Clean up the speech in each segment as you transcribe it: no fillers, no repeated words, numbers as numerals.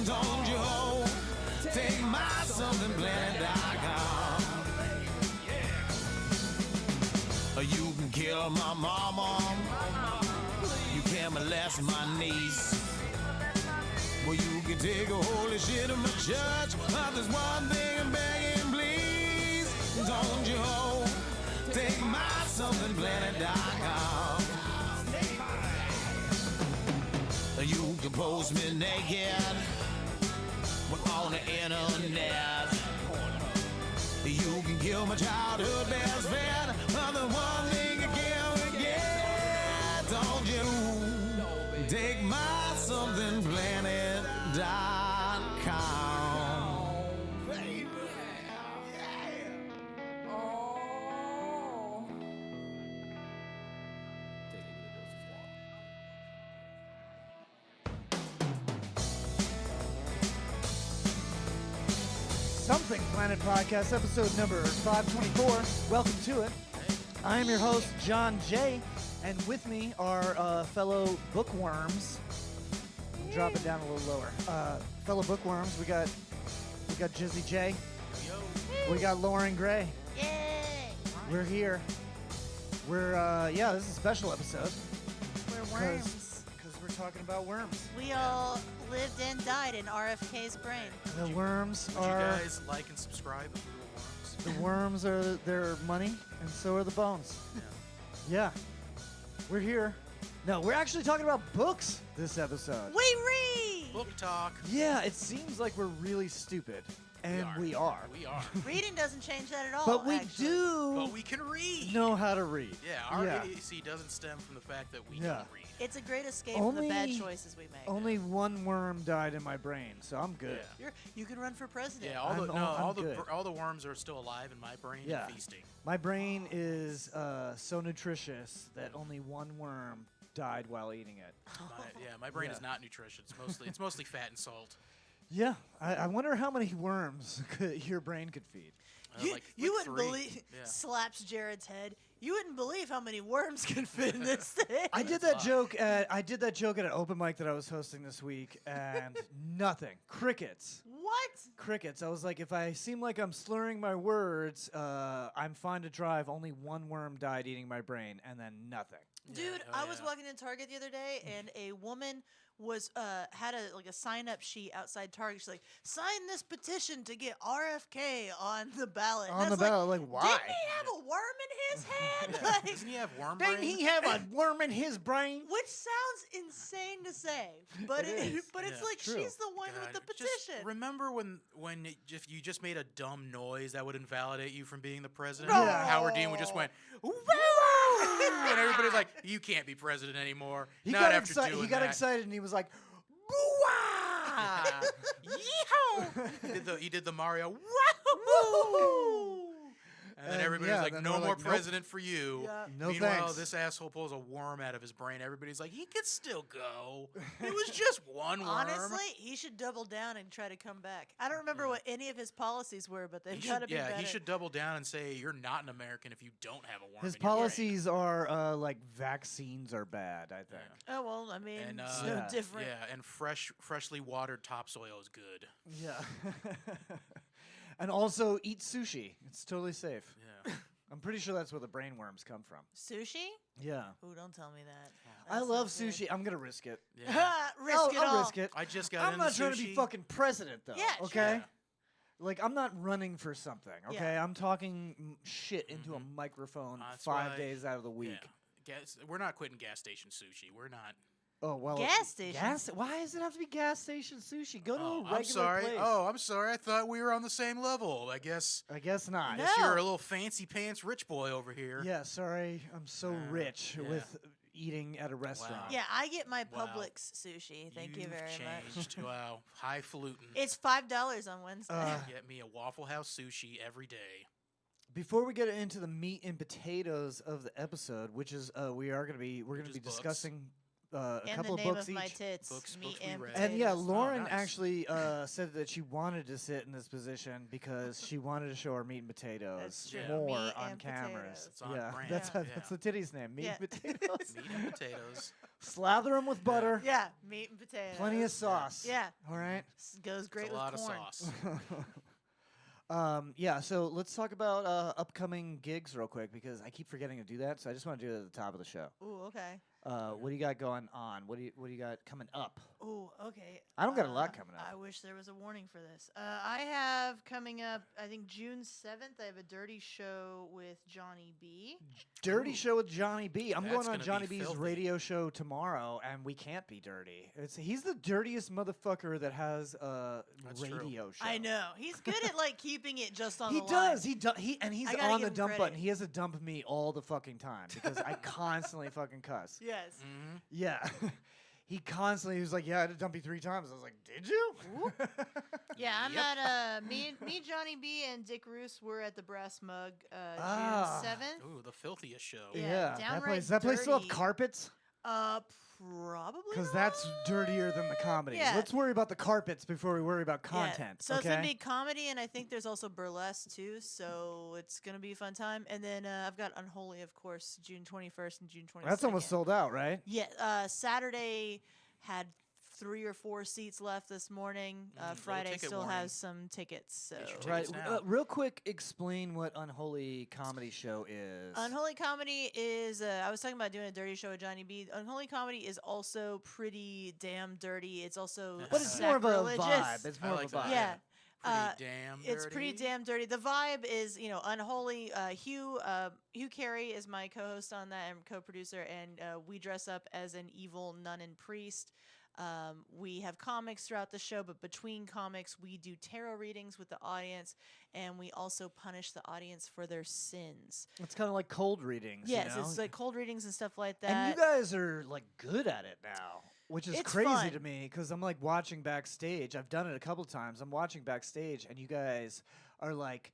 Don't you take my somethingplanet.com. You can kill my mama. You can molest my niece. Well, you can take a holy shit in my church. But there's one thing I'm begging, please. Don't you take my somethingplanet.com. You can post me naked on the internet. You can kill my childhood best friend. But the one thing you can't forget. Don't you take my somethingplanet.com. Something Planet Podcast, episode number 524. Welcome to it. I am your host, John J., and with me are fellow bookworms. Drop it down a little lower. Fellow bookworms, we got Jizzy J. We got Lauren Gray. Yay! We're here. We're this is a special episode. We're worms. Because we're talking about worms. We all lived and died in RFK's brain. The worms Would are... you guys like and subscribe if we were worms? The worms are their money, and so are the bones. Yeah. Yeah. We're here. No, we're actually talking about books this episode. We read! Book talk. Yeah, it seems like we're really stupid. And we are. We are. Reading doesn't change that at all, But we actually. do But we can read. know how to read. Yeah, our idiocy doesn't stem from the fact that we don't read. It's a great escape from the bad choices we make. Only one worm died in my brain, so I'm good. Yeah. You can run for president. Yeah, I'm good. all the worms are still alive in my brain and feasting. My brain is so nutritious that only one worm died while eating it. My brain is not nutritious. It's mostly fat and salt. Yeah, I wonder how many worms your brain could feed. You wouldn't 3. believe. Yeah. Slaps Jared's head. You wouldn't believe how many worms can fit in this thing. I did that joke at an open mic that I was hosting this week, and nothing. Crickets. What? Crickets. I was like, if I seem like I'm slurring my words, I'm fine to drive. Only one worm died eating my brain, and then nothing. Dude, Yeah, I was walking in Target the other day, and a woman was had a sign up sheet outside Target. She's like, sign this petition to get RFK on the ballot. On the ballot, like, why? Didn't he have a worm in his head? Like, Doesn't he have worm brain? Didn't he have a worm in his brain? which sounds insane to say, but it's like true. she's the one with the Just petition. remember when if you just made a dumb noise that would invalidate you from being the president? No. Howard Dean would just went, woo! And everybody's like, you can't be president anymore. He Not got after excited. doing He got that. excited, and he was like, "Boo-wah!" Yeehaw! He did the Mario, Woo! and then everybody's like, then no we're more like, nope. president for you. Yeah. No Meanwhile, thanks. this asshole pulls a worm out of his brain. Everybody's like, he could still go. It was just one worm. Honestly, he should double down and try to come back. I don't remember what any of his policies were, but they've got to be better. he should double down and say you're not an American if you don't have a worm. His in your brain." policies are like vaccines are bad. I think. Oh, well, I mean, And, it's no different. Yeah, and freshly watered topsoil is good. Yeah. And also eat sushi. It's totally safe. Yeah. I'm pretty sure that's where the brain worms come from. Sushi? Yeah. Ooh, don't tell me that. I love sushi. I'm gonna risk it. Yeah. I'll risk it. I just got I'm into not trying to be sushi. fucking president though. Yeah, okay. sure. Like I'm not running for something. Okay. Yeah. I'm talking shit into a microphone That's 5 why- days out of the week. Yeah. We're not quitting gas station sushi. We're not. Oh well. Gas station? Why does it have to be gas station sushi? Go to a regular I'm sorry. place. Oh, I'm sorry. I thought we were on the same level. I guess I guess not. No. you're a little fancy pants rich boy over here. Yeah. Sorry. I'm so rich yeah. with eating at a restaurant. Yeah, I get my Wow. Publix sushi. Thank you You've very much. changed. Wow. Highfalutin. It's $5 on Wednesday. Get me a Waffle House sushi every day. Before we get into the meat and potatoes of the episode, which is we're going to be is books. discussing a And couple the of name books of my each. tits. Books Meat we and read. And yeah, potatoes. Lauren nice. actually said that she wanted to sit in this position because she wanted to show her meat and potatoes That's true. more Meat on and cameras. potatoes. It's on Yeah, brand. that's Yeah. that's the titty's name. Meat Yeah. and potatoes. Meat and potatoes. Slather them with butter. Yeah, meat and potatoes. Plenty of sauce. Yeah. All right. Goes great It's a with lot of corn. sauce. Yeah, so let's talk about upcoming gigs real quick because I keep forgetting to do that. So I just want to do it at the top of the show. Ooh, okay. What do you got going on? What do you got coming up? Ooh, okay. I don't got a lot coming up. I wish there was a warning for this. I have coming up, I think June 7th, I have a dirty show with Johnny B. Dirty show with Johnny B. I'm That's going on gonna be Johnny B's filthy. radio show tomorrow, and we can't be dirty. He's the dirtiest motherfucker that has a That's true. radio show. I know. He's good at like keeping it just on He the does. line. And he's I gotta on give the him dump credit. button. He has to dump me all the fucking time because I constantly fucking cuss. Yes. Mm-hmm. Yeah. He was like, yeah, I had to dump you 3 times. I was like, did you? Yeah, I'm Yep. at me, Johnny B, and Dick Roos were at the Brass Mug Ah. June 7th. Ooh, the filthiest show. Yeah, That downright place. That place still have dirty. carpets? Probably Because that's dirtier than the comedy. Yeah. Let's worry about the carpets before we worry about Yeah, content. So okay? it's gonna be comedy, and I think there's also burlesque too. So it's gonna be a fun time. And then I've got Unholy, of course, June 21st and June 22nd. That's almost sold out, right? Yeah. Saturday had 3 or 4 seats left this morning. low Friday ticket still warning. has some tickets. So Get your Right. tickets now. Real quick, explain what Unholy Comedy Show is. Unholy Comedy is, I was talking about doing a dirty show with Johnny B. Unholy Comedy is also pretty damn dirty. It's also But it's more of a sacrilegious. vibe. It's I more like of a that. vibe. Yeah. Pretty damn dirty. It's pretty damn dirty. The vibe is, unholy. Hugh Carey is my co-host on that and co-producer, and we dress up as an evil nun and priest. We have comics throughout the show, but between comics, we do tarot readings with the audience, and we also punish the audience for their sins. It's kind of like cold readings. Yes, you know? it's like cold readings and stuff like that. And you guys are like good at it now, which is It's crazy fun. to me because I'm like watching backstage. I've done it a couple times. I'm watching backstage, and you guys are like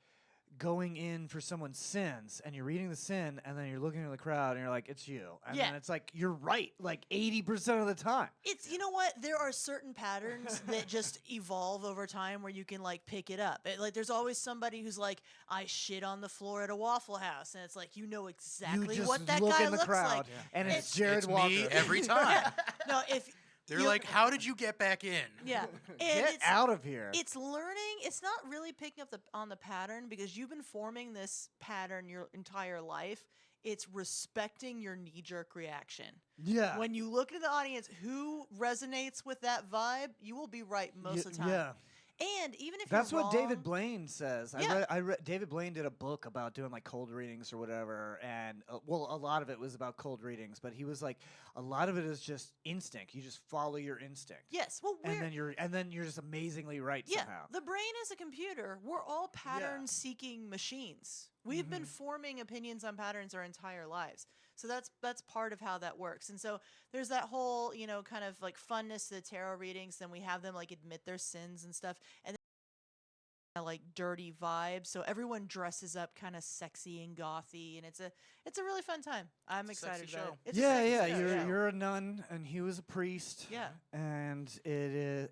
going in for someone's sins, and you're reading the sin, and then you're looking at the crowd, and you're like, "It's you," and Yeah. then it's like you're right, like 80% of the time. It's, you know what? There are certain patterns that just evolve over time where you can like pick it up. Like there's always somebody who's like, I shit on the floor at a Waffle House, and it's like you know exactly you just what that look guy in the looks crowd, like. and it's It's- Jerod It's Walker. me every time. No, if They're you- like, how did you get back in? yeah, and Get it's out of here. it's learning. It's not really picking up on the pattern because you've been forming this pattern your entire life. It's respecting your knee-jerk reaction. Yeah. When you look at the audience, who resonates with that vibe, you will be right most of the time. Yeah. And even if That's you're what David wrong- Blaine says. Yeah. I read David Blaine did a book about doing like cold readings or whatever, and a lot of it was about cold readings, but he was like, a lot of it is just instinct. You just follow your instinct, Yes, well, and then you're just amazingly right yeah, somehow. the brain is a computer. We're all pattern-seeking machines. We've been forming opinions on patterns our entire lives. So that's part of how that works. And so there's that whole, kind of like funness to the tarot readings. Then we have them like admit their sins and stuff. And then like dirty vibes. So everyone dresses up kind of sexy and gothy, and it's a really fun time. I'm It's a excited sexy about show. it. It's a Yeah, sexy yeah. show, You're a nun, and he was a priest. Yeah. and it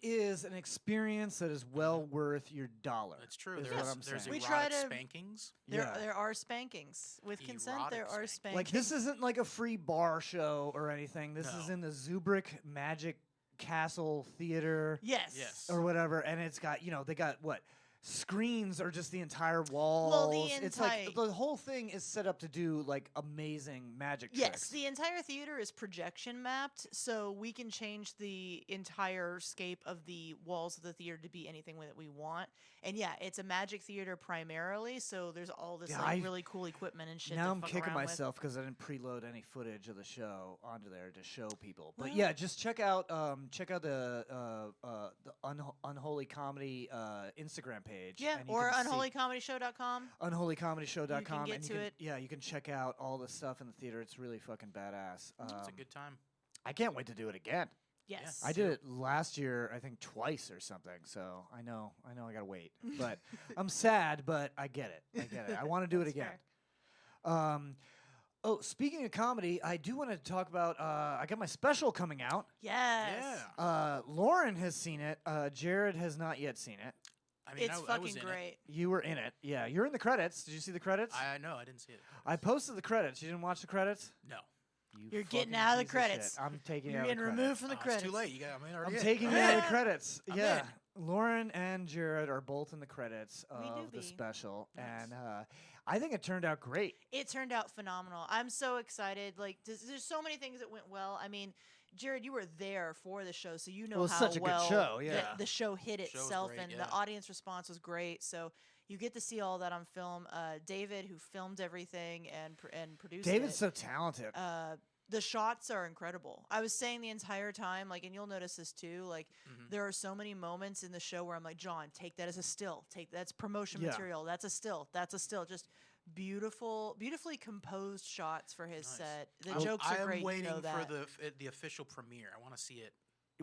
is an experience that is well worth your dollar. That's true. is There's, what I'm there's saying. We try erotic to- spankings. There are spankings with consent. There Erotic are spankings. spankings. Like this isn't like a free bar show or anything. This is No. in the Zubrick Magic Castle Theater Yes. Yes. or whatever, and it's got they got what screens are just the entire walls. Well, the it's like entire- the whole thing is set up to do like amazing magic Yes, tricks. the entire theater is projection mapped, so we can change the entire scape of the walls of the theater to be anything that we want. And yeah, it's a magic theater primarily, so there's all this Yeah, like I- really cool equipment and shit. Now to I'm fuck kicking around with. myself because I didn't preload any footage of the show onto there to show people. But Well- yeah, just check out the Unholy Comedy Instagram page. Yeah, and you or can see- unholycomedyshow.com. unholycomedyshow.com. You can get and to it. Yeah, you can check out all the stuff in the theater. It's really fucking badass. It's a good time. I can't wait to do it again. Yes. I did it last year, I think twice or something. So I know I gotta wait. But I'm sad, but I get it. I want to do it That's again. fair. Oh, speaking of comedy, I do want to talk about. I got my special coming out. Yes. Yeah. Lauren has seen it. Jared has not yet seen it. I mean, It's I fucking was in great. You were in it. Yeah, you're in the credits. Did you see the credits? I know. I didn't see it. I posted the credits. You didn't watch the credits? No. You're fucking getting out of the piece credits. shit. I'm taking You're you out of getting the credits. removed from the Oh, credits. It's too late. You got. I mean, I'm already taking in. you out of the Yeah. credits. I'm yeah. in. Lauren and Jared are both in the credits We do of the be. special, Nice. and I think it turned out great. It turned out phenomenal. I'm so excited. Like, there's so many things that went well. I mean, Jared, you were there for the show, so you know Well, it's how such a good well show, the- yeah. the show hit Show's itself, great, and yeah. the audience response was great. So you get to see all that on film. David, who filmed everything and produced David's it, so talented. the shots are incredible. I was saying the entire time, like, and you'll notice this too, like, there are so many moments in the show where I'm like, John, take that as a still. That's promotion Yeah. material. That's a still. That's a still. Just beautifully composed shots for his Nice. set. The I'm- jokes are great. I'm waiting you know that. for the official premiere. I want to see it.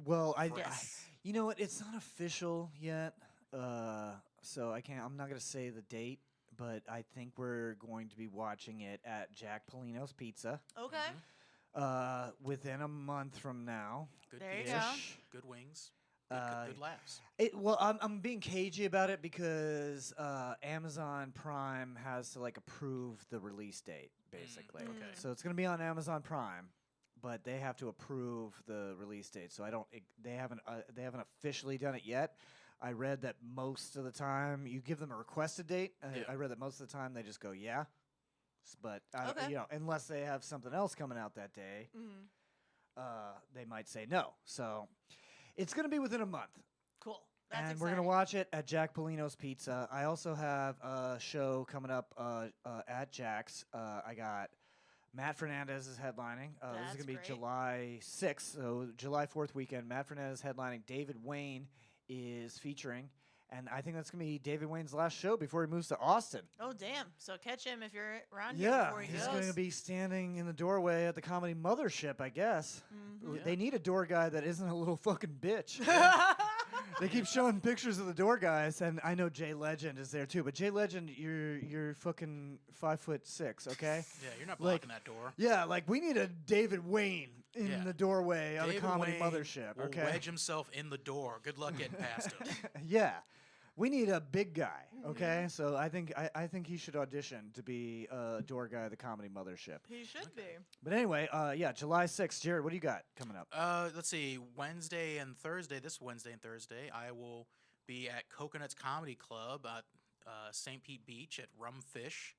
Well, Yes. you know what? It's not official yet, so I can't. I'm not gonna say the date, but I think we're going to be watching it at Jack Polino's Pizza Okay. within a month from now. Good There you pizza, go. good wings, good, good laughs. Well, I'm being cagey about it because Amazon Prime has to like approve the release date, basically. okay. So it's gonna be on Amazon Prime, but they have to approve the release date. So they haven't officially done it yet. I read that most of the time you give them a requested date. Yeah. I read that most of the time they just go yeah, but Okay. you know, unless they have something else coming out that day, Mhm. they might say no. So it's gonna be within a month. Cool. That's And exciting. we're gonna watch it at Jack Polino's Pizza. I also have a show coming up at Jack's. I got Matt Fernandez is headlining. This is That's gonna be great. July 6th, so July 4th weekend. Matt Fernandez headlining. David Wayne is featuring, and I think that's gonna be David Wayne's last show before he moves to Austin. Oh damn! So catch him if you're around here Yeah, before he he's goes. going to be standing in the doorway at the Comedy Mothership, I guess. Mhm. They need a door guy that isn't a little fucking bitch. They keep showing pictures of the door guys, and I know Jay Legend is there too. But Jay Legend, you're fucking 5'6", okay? Yeah, you're not Like- blocking that door. Yeah, like we need a David Wayne in Yeah. the doorway of the David Comedy Wayne Mothership, will okay? wedge himself in the door. Good luck getting past him. Yeah, we need a big guy, Mm-hmm. okay? So I think he should audition to be a door guy of the Comedy Mothership. He should be. But anyway, yeah, July 6th. Jared, what do you got coming up? Let's see. Wednesday and Thursday. This Wednesday and Thursday, I will be at Coconuts Comedy Club at St. Pete Beach at Rumfish.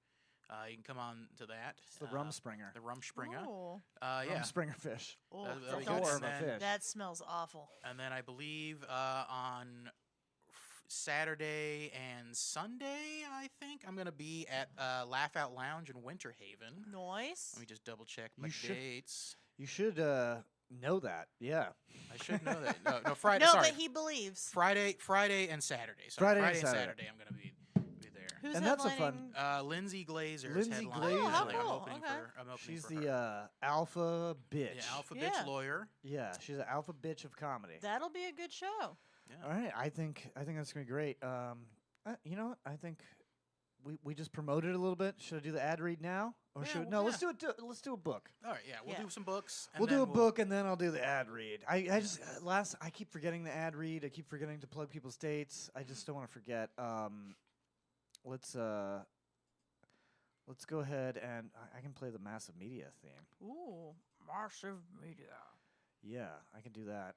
You can come on to that. It's the Rumspringer. The Rumspringer. Oh. Yeah. Rumspringer fish. Oh, That'll The be that, good. door does- of a And fish. that smells awful. And then I believe on Saturday and Sunday, I think I'm gonna be at Laugh Out Lounge in Winter Haven. Noise. Let me just double check my You should- dates. You should know that. Yeah. I should know that. No, Friday. No, sorry, but he believes. Friday and Saturday. So Friday and and Saturday. Saturday, I'm gonna be there. Who's And that's a fun- headlining? Lindsay Glazer. Lindsay headlining. Glazer. Oh, how I'm cool. opening Okay. I'm opening She's for the her. alpha bitch. Yeah, alpha Yeah. bitch lawyer. Yeah, she's an alpha bitch of comedy. That'll be a good show. Yeah. All right, I think that's gonna be great. You know what? I think we just promoted it a little bit. Should I do the ad read now, or Yeah, should well, let's do it? Let's do a book. All right. Yeah, we'll Yeah. do some books. And We'll do then a book and then I'll do the ad read. I just I keep forgetting the ad read. I keep forgetting to plug people's dates. I just don't want to forget. Let's go ahead and I can play the Massive Media theme. Ooh, massive media. Yeah, I can do that.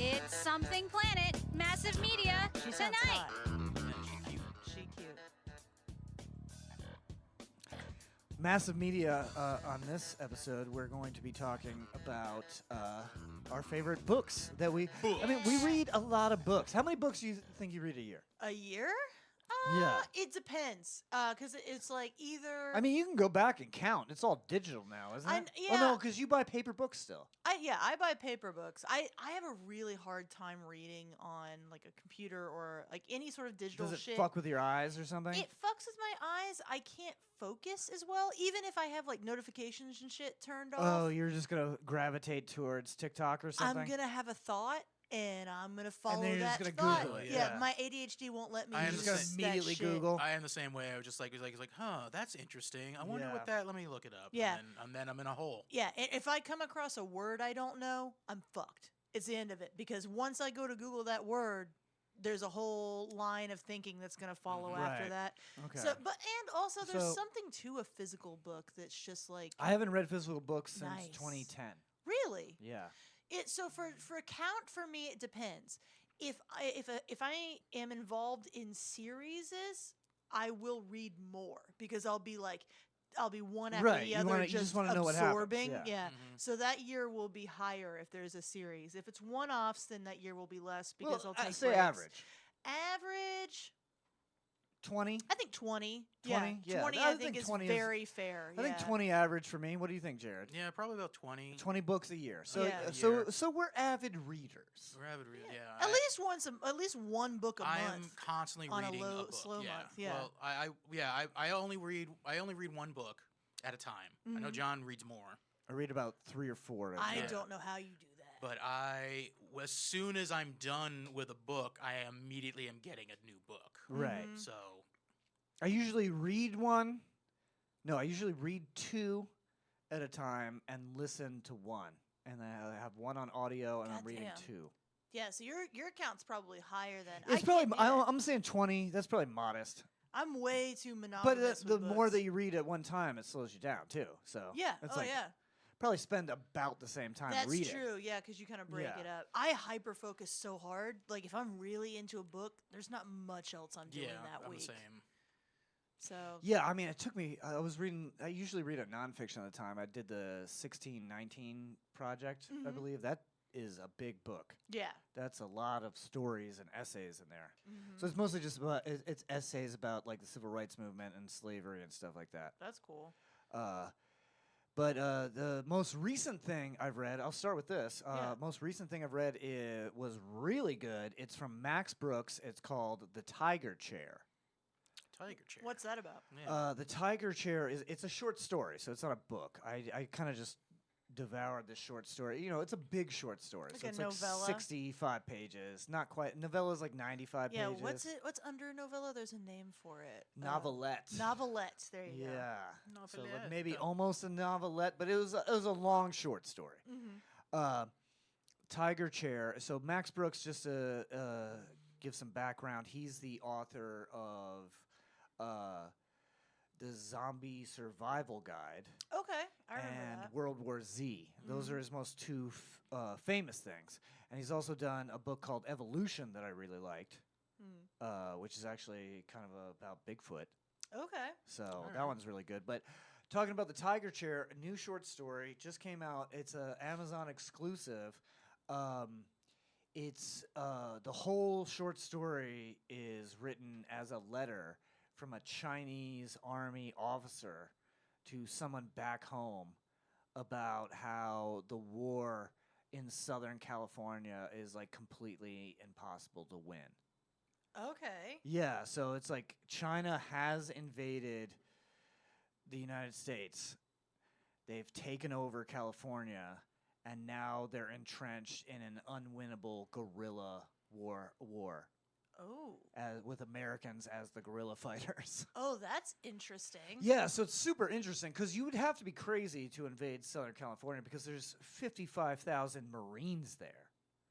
It's Something Planet, Massive Media, She sounds tonight. hot. Yeah, she's cute. She cute. Massive Media, on this episode, we're going to be talking about our favorite books that we. I mean, we read a lot of books. How many books do you think you read a year? A year? Yeah. It depends. Because it's like either. I mean, you can go back and count. It's all digital now, isn't it? Oh no, yeah. because you buy paper books still. I buy paper books. I have a really hard time reading on like a computer or like any sort of digital Does it shit. fuck with your eyes or something? It fucks with my eyes. I can't focus as well, even if I have like notifications and shit turned off. Oh, you're just gonna gravitate towards TikTok or something. I'm gonna have a thought and I'm gonna follow then you're that just gonna thought. Google it, Yeah, yeah. my ADHD won't let me. I am use just gonna that immediately shit. Google. I am the same way. I was just like, huh, that's interesting. I wonder Yeah. what that. Let me look it up. Yeah. And then I'm in a hole. Yeah, if I come across a word I don't know, I'm fucked. It's the end of it because once I go to Google that word, there's a whole line of thinking that's going to follow after Right. that. Okay. So, and also there's So- something to a physical book that's just like I haven't read physical books since Nice. 2010. really. Yeah. So for count for me it depends. If I am involved in series, I will read more because I'll be one after Right, the you other, wanna- you just wanna know what happens, absorbing. yeah. So that year will be higher if there's a series. If it's one-offs, then that year will be less because I'll take say breaks. average. Average, 20. I think 20. 20? Yeah, 20 I I think think is 20 is- very fair. I think 20 average for me. What do you think, Jared? Yeah, probably about 20. 20 books a year. So Yeah. A year. so we're avid readers. We're avid readers. Yeah. At least one book a I month. am constantly on a reading low- book. slow yeah. month, yeah. Well, I only read one book at a time. I know John reads more, I read about 3 or 4. at a I time. don't know how you do that. but as soon as I'm done with a book, I immediately am getting a new book. Right. Mhm. So I usually read one. No, I usually read 2 at a time and listen to one. And then I have one on audio and I'm reading Goddamn. 2. Yeah, so your count's probably higher than It's I probably can't do that. I'm saying 20. That's probably modest. I'm way too But monogamous the with more books. that you read at one time, it slows you down too. So Yeah. it's Oh like yeah. probably spend about the same time That's reading. true. Yeah, because you kind of break Yeah. it up. I hyper focus so hard. Like if I'm really into a book, there's not much else I'm doing yeah, that I'm week. the same. So Yeah, I mean, it took me. I usually read a nonfiction at the time. I did the 1619 project, I Mhm. believe. That is a big book. yeah. That's a lot of stories and essays in there. Mhm. So it's mostly just about it's essays about like the civil rights movement and slavery and stuff like that. That's cool. But the most recent thing I've read, I'll start with this. Yeah. Most recent thing I've read was really good. It's from Max Brooks. It's called The Tiger Chair. Tiger chair. What's that about? Yeah. The Tiger Chair it's a short story, so it's not a book. I kind of just devoured this short story. You know, it's a big short story. Like so a it's novella? like 65 pages. Not quite. Novella's like 95 Yeah. pages. What's under novella? There's a name for it. Novelette. Novelette. There you Yeah. go. So like Novelette. maybe almost a novelette, but it was a long short story. Mm-hmm. Tiger Chair. So Max Brooks, just to give some background, he's the author of the Zombie Survival Guide Okay, I remember and that. World War Z. Those are his most two famous things. And he's also done a book called Evolution that I really liked, which is actually kind of about Bigfoot. Okay. So that one's really good. But talking about the Tiger Chair, a new short story just came out. It's a Amazon exclusive. It's the whole short story is written as a letter from a Chinese army officer to someone back home about how the war in Southern California is like completely impossible to win. Okay. Yeah, so it's like China has invaded the United States. They've taken over California, and now they're entrenched in an unwinnable guerrilla war Oh. with Americans as the guerrilla fighters. Oh, that's interesting. Yeah, so it's super interesting because you would have to be crazy to invade Southern California because there's 55,000 Marines there,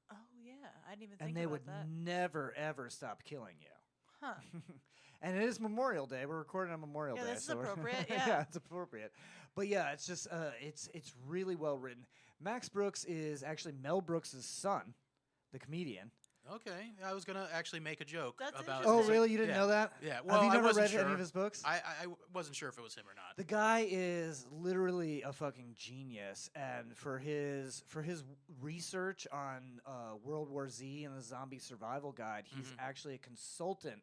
Oh yeah, I didn't even think and they about would that. never ever stop killing you. Huh. And it is Memorial Day. We're recording on Memorial Yeah, Day. this is so we're- appropriate, yeah, yeah. it's appropriate. But yeah, it's just it's really well written. Max Brooks is actually Mel Brooks' son, the comedian. Okay, I was gonna actually make a joke That's about. Oh, Interesting. really? You didn't Yeah. know that? Yeah. Well, Have you I never wasn't read sure. any of his books? I wasn't sure if it was him or not. The guy is literally a fucking genius, and for his research on World War Z and the Zombie Survival Guide, he's actually a consultant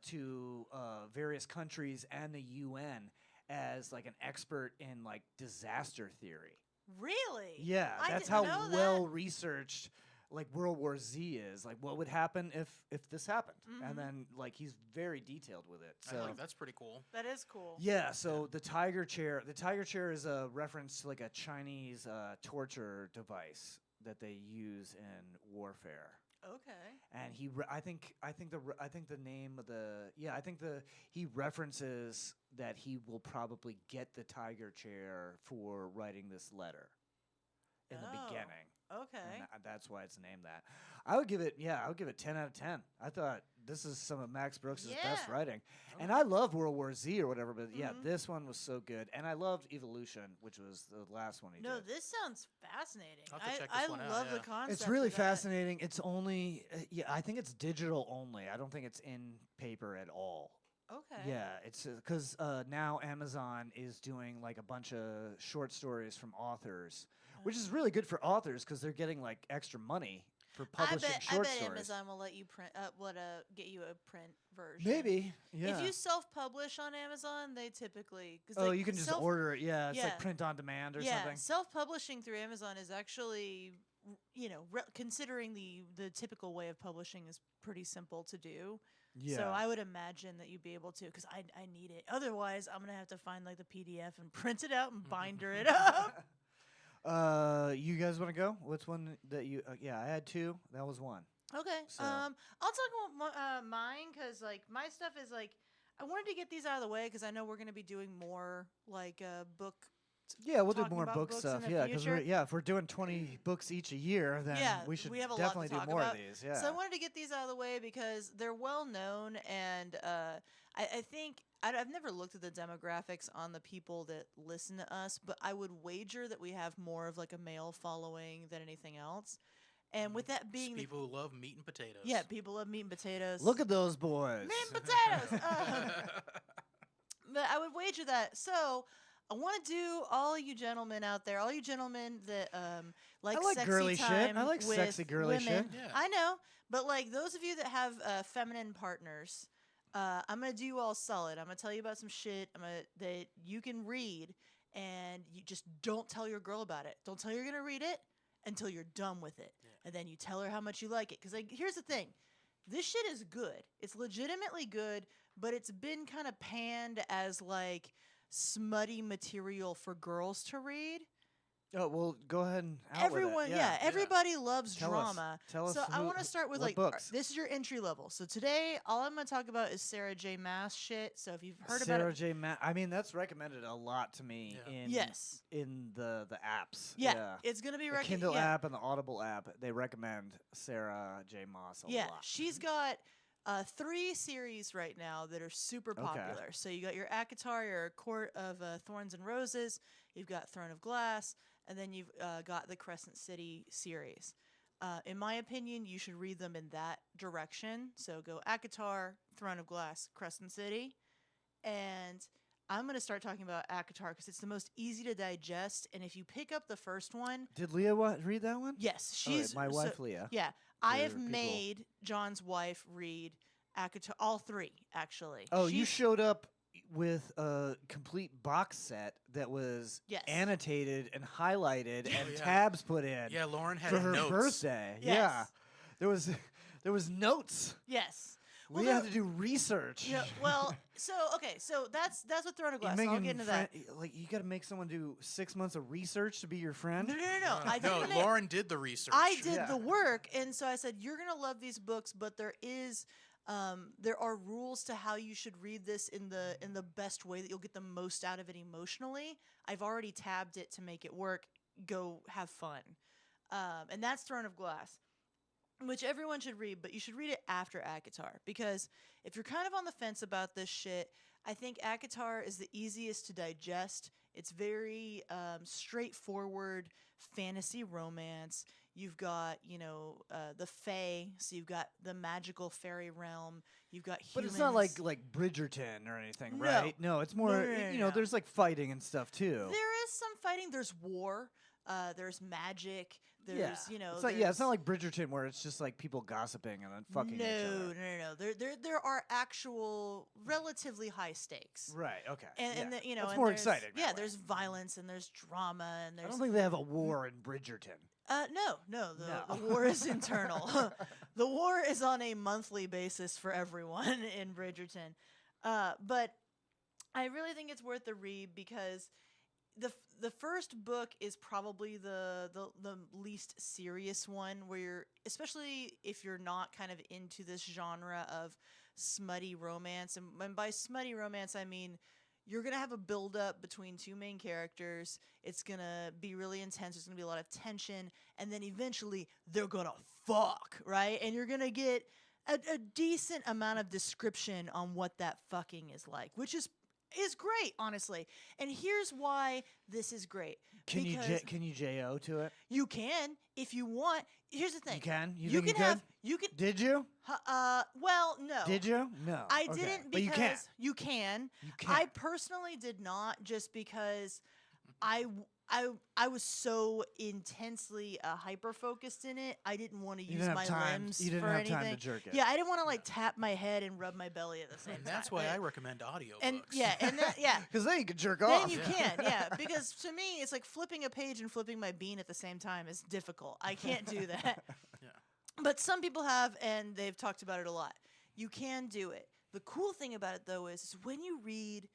to various countries and the UN as like an expert in like disaster theory. Really? Yeah, I that's didn't how know that. well researched like World War Z is. Like, what would happen if this happened? And then like he's very detailed with it. I So think that's pretty cool. That is cool. yeah, so the Tiger Chair is a reference to like a Chinese torture device that they use in warfare. Okay. And he references that he will probably get the Tiger Chair for writing this letter in the beginning. Okay. And that's why it's named that. I would give it 10 out of 10. I thought this is some of Max Brooks' best writing. And I love World War Z or whatever, but this one was so good. And I loved Evolution, which was the last one he did. This sounds fascinating. I'll have to check this one out, love yeah. the concept. It's really of that. fascinating. It's only, I think it's digital only. I don't think it's in paper at all. Okay. Yeah, it's because now Amazon is doing like a bunch of short stories from authors, which is really good for authors because they're getting like extra money for publishing short I bet stories. Amazon will let you print, get you a print version. Maybe, yeah. If you self-publish on Amazon, they typically you can just order it. Yeah, it's like print on demand or something. Self-publishing through Amazon is actually, considering the typical way of publishing is pretty simple to do. Yeah. So I would imagine that you'd be able to, because I need it. Otherwise, I'm gonna have to find like the PDF and print it out and binder it up. You guys want to go? What's one that you? I had two. That was one. Okay. So- I'll talk about mine because like my stuff is like I wanted to get these out of the way because I know we're gonna be doing more like book. Yeah, we'll do talking more about book books stuff. in the Yeah, because future. if we're doing 20 books each a year, then we should have a lot to definitely do talk more about. of these. Yeah. So I wanted to get these out of the way because they're well known, and I think I've never looked at the demographics on the people that listen to us, but I would wager that we have more of like a male following than anything else. And with that being People who love meat and potatoes. yeah, people love meat and potatoes. Look at those boys. meat and potatoes. But I would wager that. So I want to do all you gentlemen out there, all you gentlemen that like I like sexy girly shit. time I like with sexy girly women. shit. Yeah. I know, but like those of you that have feminine partners, I'm gonna do you all solid. I'm gonna tell you about some shit that you can read, and you just don't tell your girl about it. Don't tell her you're gonna read it until you're done with it, and then you tell her how much you like it. Because like, here's the thing, this shit is good. It's legitimately good, but it's been kind of panned as like smutty material for girls to read. Oh, well, go ahead and out with it. Everyone, Yeah. everybody loves Tell us. drama. Tell us So I who- want to start with what like books? this is your entry level. So today, all I'm going to talk about is Sarah J. Maas shit. So if you've heard Sarah about it, J. I mean, that's recommended a lot to me Yeah. in Yes. in the apps. yeah, it's going to be The Kindle yeah. app and the Audible app, they recommend Sarah J. Maas a Yeah, lot. she's got 3 series right now that are super popular. So you got your ACOTAR, your Court of Thorns and Roses, you've got Throne of Glass, and then you've got the Crescent City series. In my opinion, you should read them in that direction. So go ACOTAR, Throne of Glass, Crescent City. And I'm going to start talking about ACOTAR because it's the most easy to digest. And if you pick up the first one, Did Leah read that one? yes, Oh, wait, she's my so- wife Leah. Yeah, I for have people. made John's wife read ACOTAR, all 3 actually. Oh, you She's- showed up with a complete box set that was Yes. annotated and highlighted and yeah. tabs put in Yeah, Lauren had for her notes. birthday. Yes. Yeah, there was notes. Yes. Well, We had there- to do research. Yeah, well, so that's what Throne of You're Glass. So I'll making get into that. like you got to make someone do 6 months of research to be your friend. No. I No, didn't make- Lauren did the research. I did Yeah. the work, and so I said you're gonna love these books, but there are rules to how you should read this in the best way that you'll get the most out of it emotionally. I've already tabbed it to make it work. Go have fun, and that's Throne of Glass, which everyone should read, but you should read it after ACOTAR because if you're kind of on the fence about this shit, I think ACOTAR is the easiest to digest. It's very straightforward fantasy romance. You've got, the Fae, so you've got the magical fairy realm. You've got humans. But it's not like Bridgerton or anything, No. right? No, it's more, No. there's like fighting and stuff too. There is some fighting. There's war. There's magic. There's, it's not, it's not like Bridgerton where it's just like people gossiping and then fucking each other. No. There are actual relatively high stakes. Right, okay. And yeah. the, It's and more there's- exciting. that Yeah, way. there's violence and there's drama and I there's don't think they have a war in Bridgerton. No. No. The war is internal. The war is on a monthly basis for everyone in Bridgerton. But I really think it's worth the read because the first book is probably the least serious one, where you're, especially if you're not kind of into this genre of smutty romance, and by smutty romance I mean you're gonna have a build up between two main characters. It's gonna be really intense. There's gonna be a lot of tension, and then eventually they're gonna fuck, right? And you're gonna get a decent amount of description on what that fucking is like, which is great, honestly. And here's why this is great. Can you Because can you JO to it? you can if you want. Here's the thing. You can. You think can have. could? You can. Did you? Well, no. Did you? No. I Okay. didn't, But because you can. you can. You can. I personally did not, just because I was so intensely hyper focused in it. I didn't want to You use didn't my have time. limbs You didn't for have anything. time to jerk it. Yeah, I didn't want to like tap my head and rub my belly at the same And time. that's why Like, I recommend audiobooks. and yeah. Because then you could jerk Then off. you can, yeah. Because to me, it's like flipping a page and flipping my bean at the same time is difficult. I can't do that. Yeah. But some people have, and they've talked about it a lot. You can do it. The cool thing about it, though, is when you read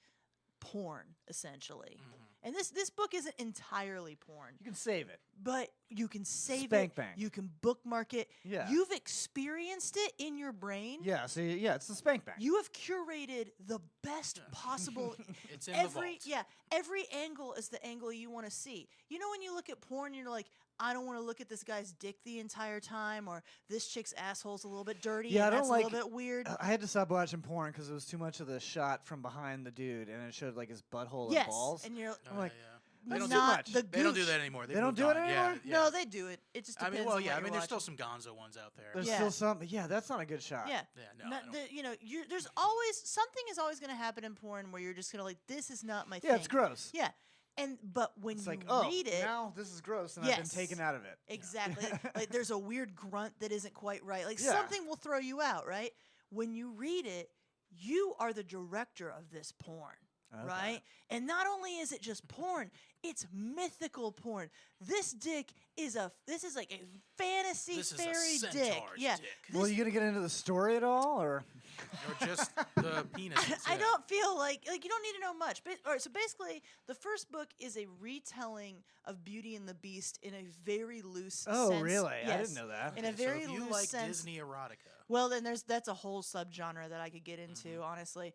porn, essentially, and this book isn't entirely porn, You can save it. but you can save Spank it. bank. You can bookmark it. Yeah. You've experienced it in your brain. Yeah. So yeah, it's the spank bank. You have curated the best possible. It's in the vault. Every angle is the angle you want to see. You know, when you look at porn, you're like, I don't want to look at this guy's dick the entire time, or this chick's asshole's a little bit dirty. Yeah, I and don't that's like- a little bit weird. I had to stop watching porn because it was too much of the shot from behind the dude, and it showed like his butthole Yes, and balls. and you're I'm like, yeah. That's don't too do- not much. the They don't do gooch. that anymore. They don't do moved it on. anymore? Yeah, No, yeah. they do it. It just I depends. mean, well, on yeah. what I mean, you're there's still watching. some Gonzo ones out there. There's Yeah. still some. Yeah, that's not a good shot. Yeah. Yeah, no, Not I don't- the, you know, there's always something is always going to happen in porn where you're just going to like, this is not my thing. Yeah, it's gross. Yeah, but when It's you like, oh, read it, now this is gross, and I've been Yes. taken out of it. exactly, like there's a weird grunt that isn't quite right. Like Yeah. something will throw you out, right? When you read it, you are the director of this porn. Okay. Right? And not only is it just porn, it's mythical porn. This dick is like a fantasy This is a fairy dick. centaur's Yeah. dick. Well, you gonna get into the story at all, or? Or just the penises. I yeah. don't feel like you don't need to know much. But all right, so basically, the first book is a retelling of Beauty and the Beast in a very loose Oh, sense. really? I Yes. didn't know that. In a So very if you loose like sense. Disney erotica, Well, then that's a whole subgenre that I could get into, honestly.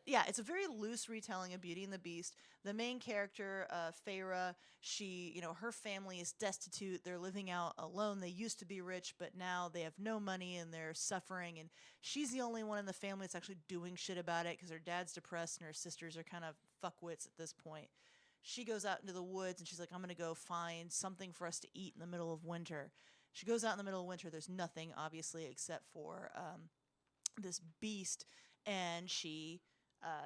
Yeah, it's a very loose retelling of Beauty and the Beast. The main character, Feyre, her family is destitute. They're living out alone. They used to be rich, but now they have no money and they're suffering. And she's the only one in the family that's actually doing shit about it because her dad's depressed and her sisters are kind of fuckwits at this point. She goes out into the woods and she's like, I'm going to go find something for us to eat in the middle of winter. She goes out in the middle of winter. There's nothing, obviously, except for this beast. And she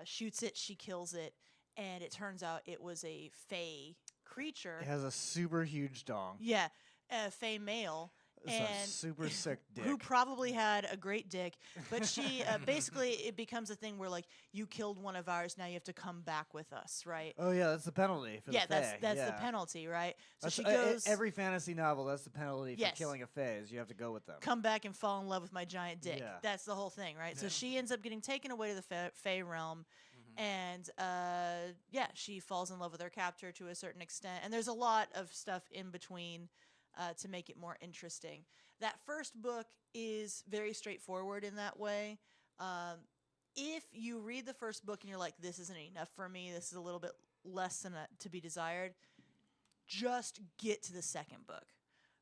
shoots it, she kills it, and it turns out it was a fey creature. It has a super huge dong. Yeah, a fey male. It's a super sick dick. Who probably had a great dick, but she basically it becomes a thing where like you killed one of ours, now you have to come back with us, right? Oh yeah, that's the penalty for Yeah, the fae. that's the Yeah. penalty, right? So That's- she goes, every fantasy novel. That's the penalty for Yes. killing a phase. You have to go with them. come back and fall in love with my giant dick. Yeah. That's the whole thing, right? So Yeah. she ends up getting taken away to the Fey realm, and she falls in love with her captor to a certain extent. And there's a lot of stuff in between to make it more interesting. That first book is very straightforward in that way. If you read the first book and you're like, this isn't enough for me, this is a little bit less than to be desired, just get to the second book.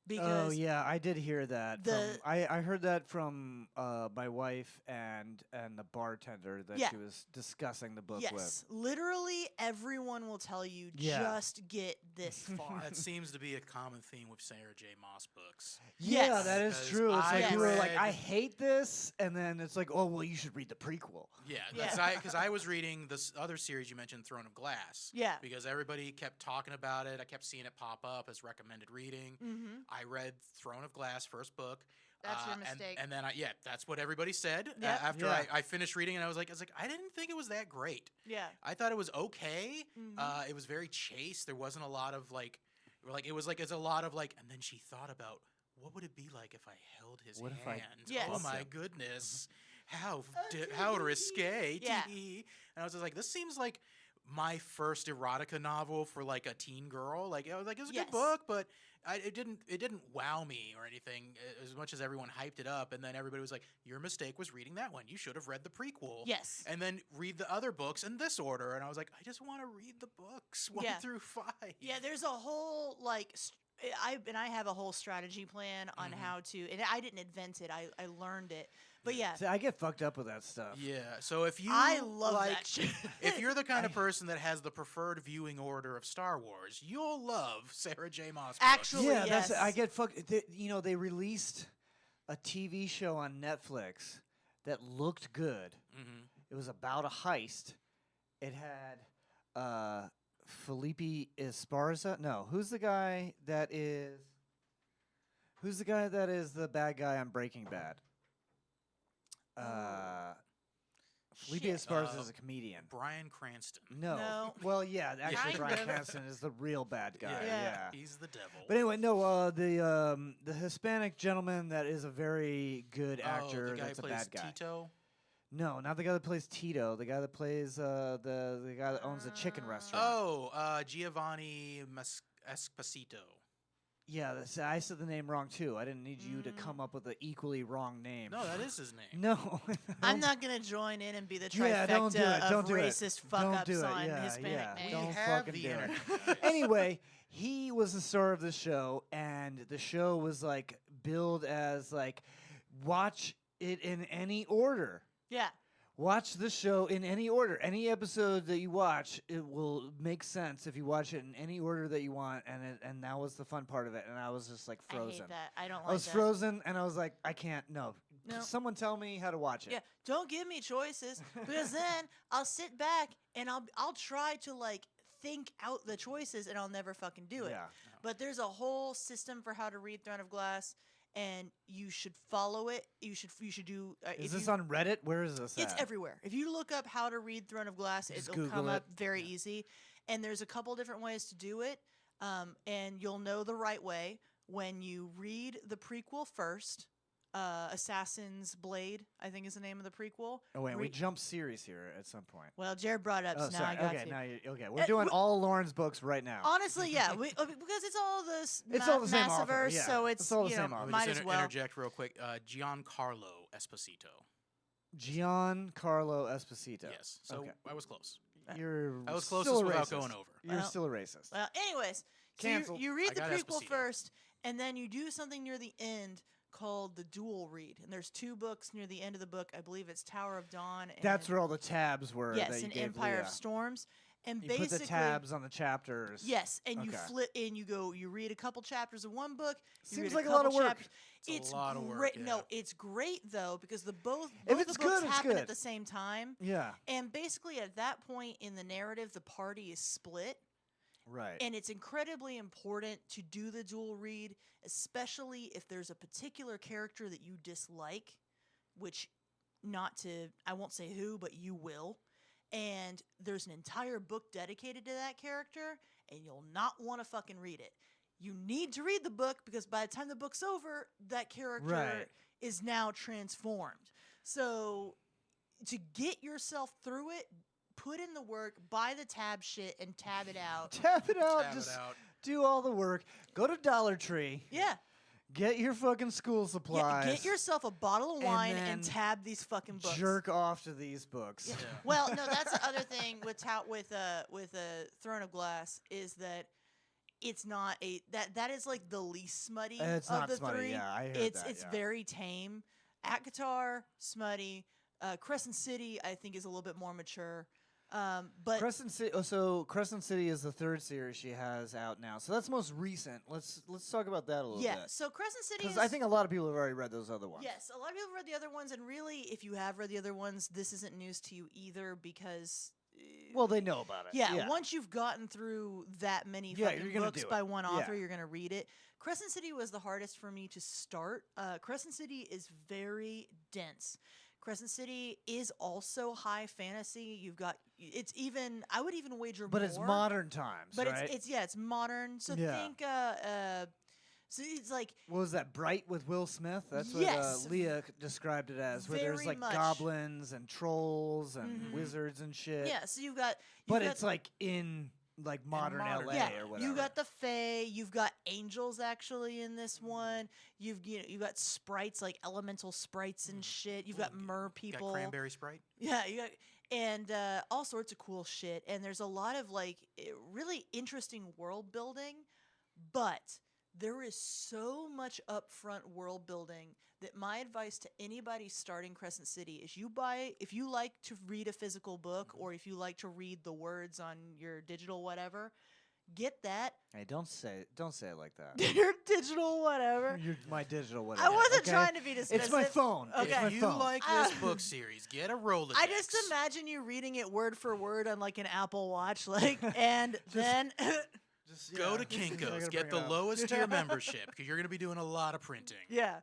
Because Oh yeah, I did hear that. the- I heard that from my wife and the bartender that Yeah. she was discussing the book yes, with. literally everyone will tell you Yeah. just get this far. that seems to be a common theme with Sarah J. Maas books. Yeah, Yes. that is Because true. It's I like you were like, read- I hate this, and then it's like, oh well, you should read the prequel. Yeah, Yeah. because I was reading this other series you mentioned, Throne of Glass. Yeah. Because everybody kept talking about it. I kept seeing it pop up as recommended reading. Mm-hmm. I read Throne of Glass first book. That's your and- mistake. And then that's what everybody said. Yep. After Yeah. I finished reading it, I was like, I didn't think it was that great. Yeah. I thought it was okay. Mhm. It was very chaste. There wasn't a lot of it's a lot of like, and then she thought about what would it be like if I held his What if I hand? Yes. Oh my Awesome. goodness, how risque. Yeah. And I was just like, this seems like my first erotica novel for like a teen girl. Like I was like, it was a Yes. good book, but it didn't wow me or anything as much as everyone hyped it up. And then everybody was like, your mistake was reading that one. You should have read the prequel. Yes. And then read the other books in this order. And I was like, I just want to read the books 1 through 5. Yeah, there's a whole like I have a whole strategy plan on how to, and I didn't invent it. I learned it. But yeah, See, I get fucked up with that stuff. Yeah. So if you I love like, that shit. if you're the kind of person that has the preferred viewing order of Star Wars, you'll love Sarah J. Maas. books. Actually, Yeah, yes. I get fucked. They released a TV show on Netflix that looked good. Mhm. It was about a heist. It had Felipe Esparza. No, who's the guy that is? Who's the guy that is the bad guy on Breaking Bad? Felipe Shit. Esparza is a comedian. Bryan Cranston. No. Well, yeah, actually, Kind Bryan of. Cranston is the real bad guy. Yeah. Yeah. He's the devil. But anyway, no. The Hispanic gentleman that is a very good actor. the guy That's who a plays bad guy. Tito. No, not the guy that plays Tito. The guy that plays the guy that owns the chicken restaurant. Oh, Giovanni Esposito. Yeah, I said the name wrong too. I didn't need you to come up with an equally wrong name. No, that is his name. No. I'm not gonna join in and be the Yeah, trifecta don't do it. of Don't do it. racist fuck Don't ups do it. on Yeah, Hispanic yeah. names. Don't have fucking the do it. internet, guys. Anyway, he was the star of the show, and the show was like billed as like, watch it in any order. Yeah. Watch the show in any order. Any episode that you watch, it will make sense if you watch it in any order that you want, and that was the fun part of it. And I was just like I frozen. hate that. I don't like I was that. frozen, and I was like, I can't. No. No. Someone tell me how to watch it. Yeah, don't give me choices because then I'll sit back and I'll try to like think out the choices and I'll never fucking do it. Yeah. But there's a whole system for how to read Throne of Glass, and you should follow it. You should do. Is if this you, on Reddit? Where is this It's at? everywhere. If you look up how to read Throne of Glass, Just it'll come Google up it. very easy. And there's a couple different ways to do it. And you'll know the right way when you read the prequel first. Assassin's Blade, I think is the name of the prequel. Oh wait, we Read- jumped series here at some point. Well, Jared brought it up, Oh, so now sorry. I got Okay, to. now okay. We're doing we- all Lauren's books right now. Honestly, yeah, because it's all this It's all the same author, Massiverse, yeah. so it's It's all the you same know, author. Let me might just as well. interject real quick. Giancarlo Esposito. Giancarlo Esposito. Yes. So Okay. I was close. You're I was still closest a without racist. going over. You're Well, still a racist. Well, anyways, so Canceled. you read I the got prequel Esposito. first, and then you do something near the end called the dual read. And there's 2 books near the end of the book. I believe it's Tower of Dawn. And That's where all the tabs were. yes, that you and gave Empire Leah. of Storms. And You basically, put the tabs on the chapters. yes, and you Okay. flip and you go. You read a couple chapters of one book. You Seems read like a couple lot of work. chapters. It's a lot of work, great. yeah. No, it's great though because both If the it's books good, it's happen good. at the same time. Yeah. And basically, at that point in the narrative, the party is split. Right. And it's incredibly important to do the dual read, especially if there's a particular character that you dislike, which I won't say who, but you will. And there's an entire book dedicated to that character, and you'll not want to fucking read it. You need to read the book because by the time the book's over, that character Right. is now transformed. So to get yourself through it, put in the work, buy the tab shit, and tab it out. Tap it out. Tab it just out. do all the work. Go to Dollar Tree. Yeah. Get your fucking school supplies. Yeah, get yourself a bottle of And wine and then tab these fucking books. Jerk off to these books. Well, no, that's the other thing with Throne of Glass is that it's not that is like the least smutty It's of not the smutty, 3. yeah, I heard it's that, it's yeah. very tame. Akatar, smutty. Crescent City, I think, is a little bit more mature. But Crescent City. Oh, so Crescent City is the 3rd series she has out now. So that's most recent. Let's talk about that a little yeah, bit. so Crescent City Because is. I think a lot of people have already read those other ones. Yes, a lot of people have read the other ones, and really, if you have read the other ones, this isn't news to you either because. Well, they know about it. Yeah, once you've gotten through that many Yeah, fucking you're gonna books do by it. one Yeah. author, you're gonna read it. Crescent City was the hardest for me to start. Crescent City is very dense. Crescent City is also high fantasy. It's even. I would even wager But more. it's modern times, But right? it's modern. So Yeah. think So it's like What was that, Bright with Will Smith? That's what Yes. Leah described it as, where there's Very like much. goblins and trolls and Mhm. wizards and shit. yeah. So you've got But it's like in like modern modern LA yeah, or whatever. you got the Fae, you've got angels actually in this one. You got sprites like elemental sprites and shit. You've got mer people. Got cranberry Sprite. Yeah, you got and all sorts of cool shit. And there's a lot of like really interesting world building, but there is so much upfront world building that my advice to anybody starting Crescent City is if you like to read a physical book or if you like to read the words on your digital whatever, get that. Hey, don't say it like that. Your digital whatever. My digital whatever. I wasn't okay? trying to be dismissive. It's my phone. Okay. It's my If you phone. like this book series, get a Rolodex. I just imagine you reading it word for word on like an Apple Watch, like, and then Just, Go to I gotta Kinko's, get bring the it up. lowest tier membership because you're going to be doing a lot of printing. yeah.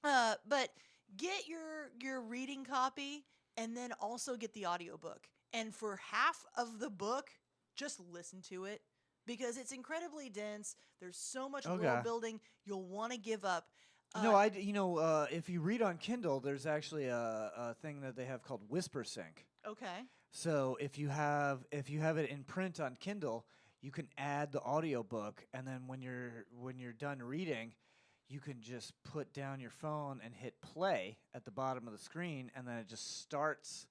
But get your reading copy and then also get the audiobook. And for half of the book, just listen to it because it's incredibly dense. There's so much Okay. world building, you'll want to give up. If you read on Kindle, there's actually a thing that they have called Whisper Sync. Okay. So if you have it in print on Kindle, you can add the audiobook, and then when you're done reading, you can just put down your phone and hit play at the bottom of the screen, and then it just starts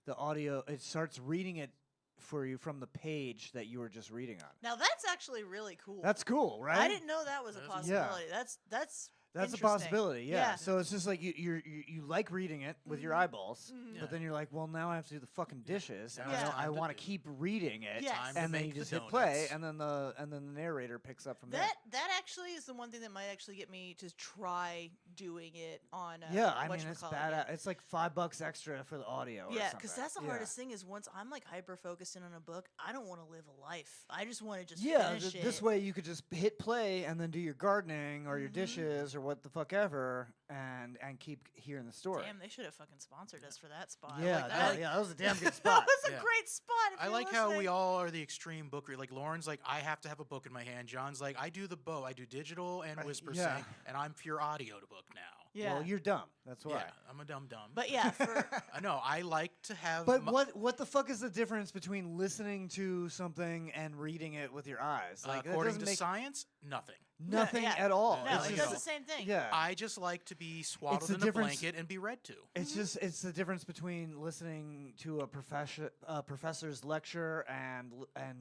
the audio. It starts reading it for you from the page that you were just reading on. Now that's actually really cool. That's cool, right? I didn't know that was a That's- Yeah. possibility. That's That's a interesting. possibility, yeah. Yeah. So it's just like you like reading it with your eyeballs, Mhm. Yeah. but then you're like, well, now I have to do the fucking dishes, and Yeah. I Time to want to do. keep reading it, Yes. Time to and then make you the just hit play, donuts. and then the narrator picks up from there. That actually is the one thing that might actually get me to try doing it on. Yeah, I mean it's whatchamacallit bad. again. It's like $5 extra for the audio. Yeah, because because that's the hardest thing is once I'm like hyper focused in on a book, I don't want to live a life. I just want to just Yeah, finish this it. way you could just hit play and then do your gardening or your Mhm. dishes or what the fuck ever, and keep hearing the story. Damn, they should have fucking sponsored us for that spot. Yeah, like that was a damn good that spot. was a Yeah. great spot. If I you're like how we listening. all are the extreme book read. Like Lauren's like, I have to have a book in my hand. John's like, I do the both. I do digital and whisper yeah. sync, and I'm pure audio to book now. Yeah, Well, you're dumb. That's why. Yeah, I'm a dumb. but yeah, for I know. I like to have. But my- what the fuck is the difference between listening to something and reading it with your eyes? Like that according doesn't to make science, nothing. nothing yeah. at all. No, no, it's it you does know. the same thing. yeah. I just like to be swaddled the in a difference- blanket and be read to. It's the difference between listening to a professor's lecture and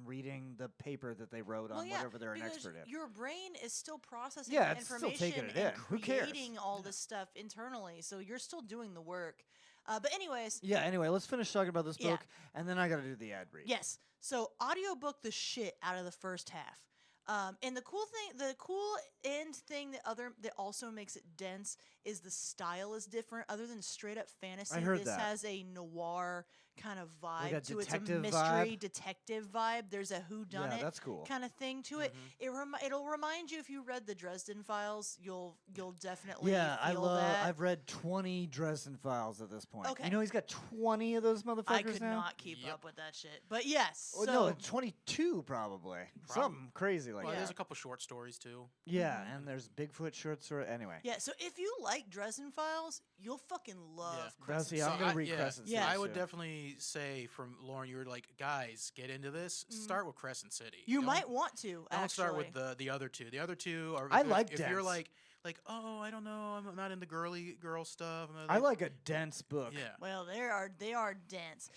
reading the paper that they wrote on Well, yeah, whatever they're an because expert in. your brain is still processing Yeah, the it's still information taking it and in. Who cares? creating all this stuff internally. So you're still doing the work. But anyways, Yeah. Anyway, let's finish talking about this Yeah. book, and then I got to do the ad read. yes. So audiobook the shit out of the first half. And the cool end thing that also makes it dense is the style is different. Other than straight up fantasy, I heard this that. has a noir kind of vibe a to it. It's a detective mystery vibe? detective vibe. There's a whodunit Yeah, that's cool. kind of thing to it. It'll remind you if you read the Dresden Files, you'll definitely Yeah, feel that. I've read 20 Dresden Files at this point. Okay. You know he's got 20 of those motherfuckers I could now. not keep Yep. up with that shit. But yes, Oh, so no, 22 probably. Something crazy like Well, that. there's a couple short stories too. Yeah, and there's Bigfoot short story. Anyway, yeah, so if you like Dresden Files, you'll fucking love Yeah. that's Crescent I'm City. gonna I- read yeah, Crescent. Yeah. I would soon. definitely say from Lauren, you were like, guys, get into this. Start with Crescent City. You Don't- might want to. Don't start actually. with the other two. The other two are. I if- like if you're dense. like, oh, I don't know, I'm not into girl stuff. I'm not I like a dense book. Yeah. Well, they are dense.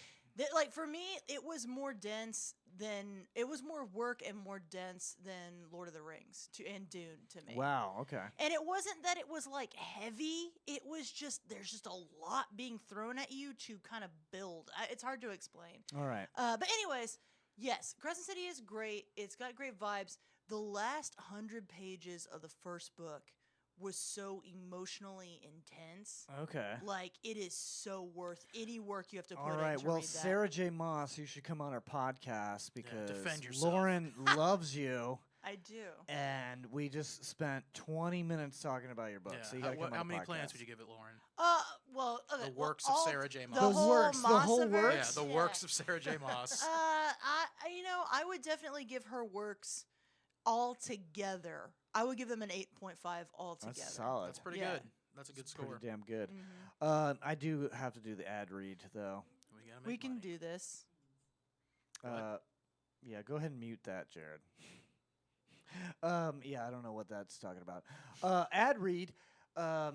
Like for me, it was more dense than it was more work and more dense than Lord of the Rings and Dune to me. Wow. Okay. And it wasn't that it was like heavy. It was just there's just a lot being thrown at you to kind of build. It's hard to explain. All right. But anyways, yes, Crescent City is great. It's got great vibes. The last 100 pages of the first book was so emotionally intense. Okay. Like it is so worth any work you have to put All in right. to Well, read that. Sarah J. Moss, you should come on our podcast because defend yourself. Lauren loves you, I do. and we just spent 20 minutes talking about your book. Yeah. So you got to come How on many the plans podcast. would you give it, Lauren? Well, okay, The well, works of all- Sarah J. Moss. The The whole works, the whole Mossiverse, works? Yeah, the works of Sarah J. Moss. I would definitely give her works all together. I would give them an 8.5 altogether. That's solid. That's pretty Yeah. good. That's a good score. Pretty damn good. Mhm. I do have to do the ad read though. We gotta We make can money. do this. Go ahead. Yeah, go ahead and mute that, Jared. Yeah, I don't know what that's talking about. Ad read. I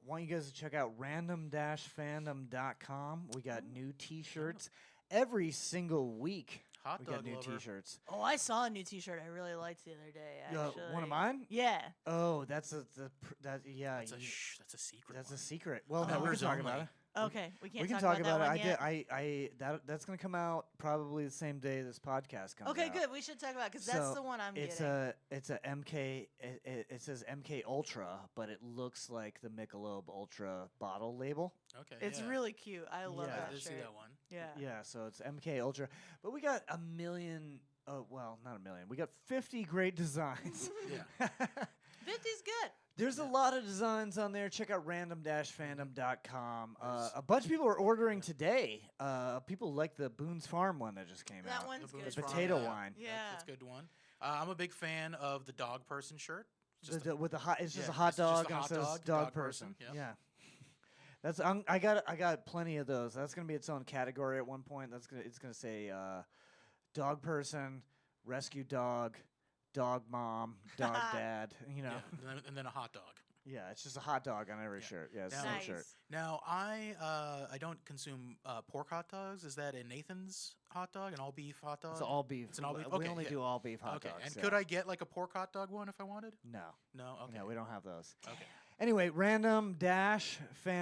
want you guys to check out random-fandom.com. We got new T-shirts every single week. Hot We dog got new lover. T-shirts. Oh, I saw a new T-shirt I really liked the other day. Actually, One of mine. Yeah. Oh, that's yeah. That's a secret. That's one. a secret. Well, no, we can Members talk only. about it. Okay, we can't We can talk talk about it. that I one yet. that's gonna come out probably the same day this podcast comes Okay, out. good. We should talk about because that's So, the one I'm It's getting. a MK. It says MK Ultra, but it looks like the Michelob Ultra bottle label. Okay. It's yeah. really cute. I love Yeah. I that did see shirt. that one. Yeah. Yeah, so it's MK Ultra, but we got a million. Oh well, not a million. We got 50 great designs. Yeah. 50's good. There's a lot of designs on there. Check out random-fandom.com. A bunch of people are ordering today. People like the Boone's Farm one that just came That out. one's The good. Boone's The Farm, potato yeah. wine. Yeah. That's a good one. I'm a big fan of the dog person shirt. Just With the hot, it's just yeah, a hot it's just a dog and it hot says dog, dog person, person. yep. Yeah. That's I got plenty of those. That's gonna be its own category at one point. It's gonna say dog person, rescue dog, dog mom, dog dad. You know. yeah, and then a hot dog. Yeah, it's just a hot dog on every Yeah. shirt. Yeah, it's the Now- same Nice. shirt. Now I don't consume pork hot dogs. Is that a Nathan's hot dog, an all beef hot dog? It's all beef. It's an all beef. We Okay, only yeah. do all beef hot Okay, dogs. and yeah. could I get like a pork hot dog one if I wanted? No. No. Okay. No, we don't have those. Okay. Anyway,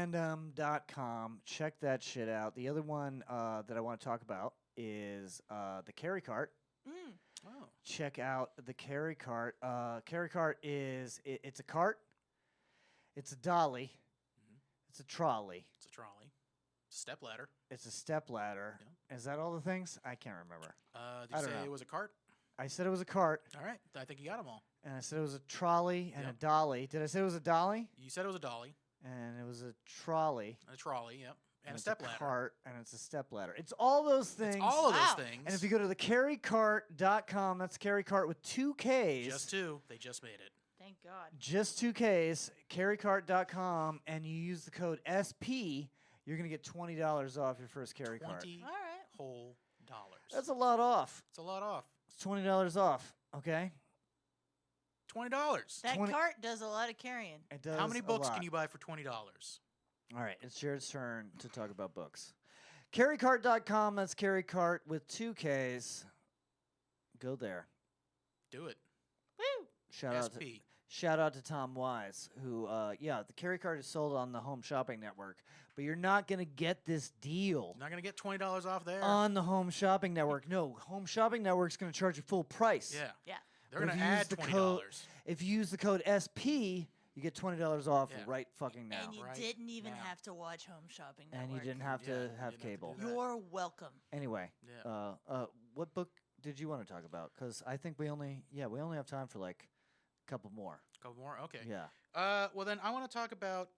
random-fandom.com. Check that shit out. The other one that I want to talk about is the Carry Cart. Mm. Oh. Check out the Carry Cart. Carry Cart is it's a cart. It's a dolly. Mhm. It's a trolley. It's a trolley. It's a step ladder. It's a step ladder. Is that all the things? I can't remember. Did I you don't say know. it was a cart? I said it was a cart, All right. I think you got them all. and I said it was a trolley and Yep. a dolly. Did I say it was a dolly? You said it was a dolly And it was a trolley. and a trolley. Yep. And a it's step ladder. cart, and it's a step ladder. It's all those things. It's all of Wow. those things. And if you go to the carrycart.com, that's carrycart with 2 Ks. just two, they just made it. Thank God. Just 2 Ks, carrycart.com, and you use the code SP, you're going to get $20 off your first carry cart. 20 All right. whole dollars. That's a lot off. It's a lot off. It's $20 off, okay? $20. That 20 cart does a lot of carrying. It does How many a books lot. can you buy for $20? All right, it's Jared's turn to talk about books. Carrycart.com, that's carrycart with 2 Ks. Go there. Do it. Woo! Shout out to Tom Wise, who, the Carry Cart is sold on the Home Shopping Network, but you're not going to get this deal Not going to get $20 off there. on the Home Shopping Network. No, Home Shopping Network's going to charge you full price. yeah. Yeah. They're But going if to you use add the $20. code- If you use the code SP, you get $20 off Yeah. right fucking now. And you Right didn't even now. have to watch Home Shopping And you Network. didn't have Yeah, to you have didn't have to do cable. that. You're welcome. Anyway, Yeah. what book did you want to talk about? Because I think we only have time for like a couple more. Couple more? Okay. Yeah. Well, then I want to talk about.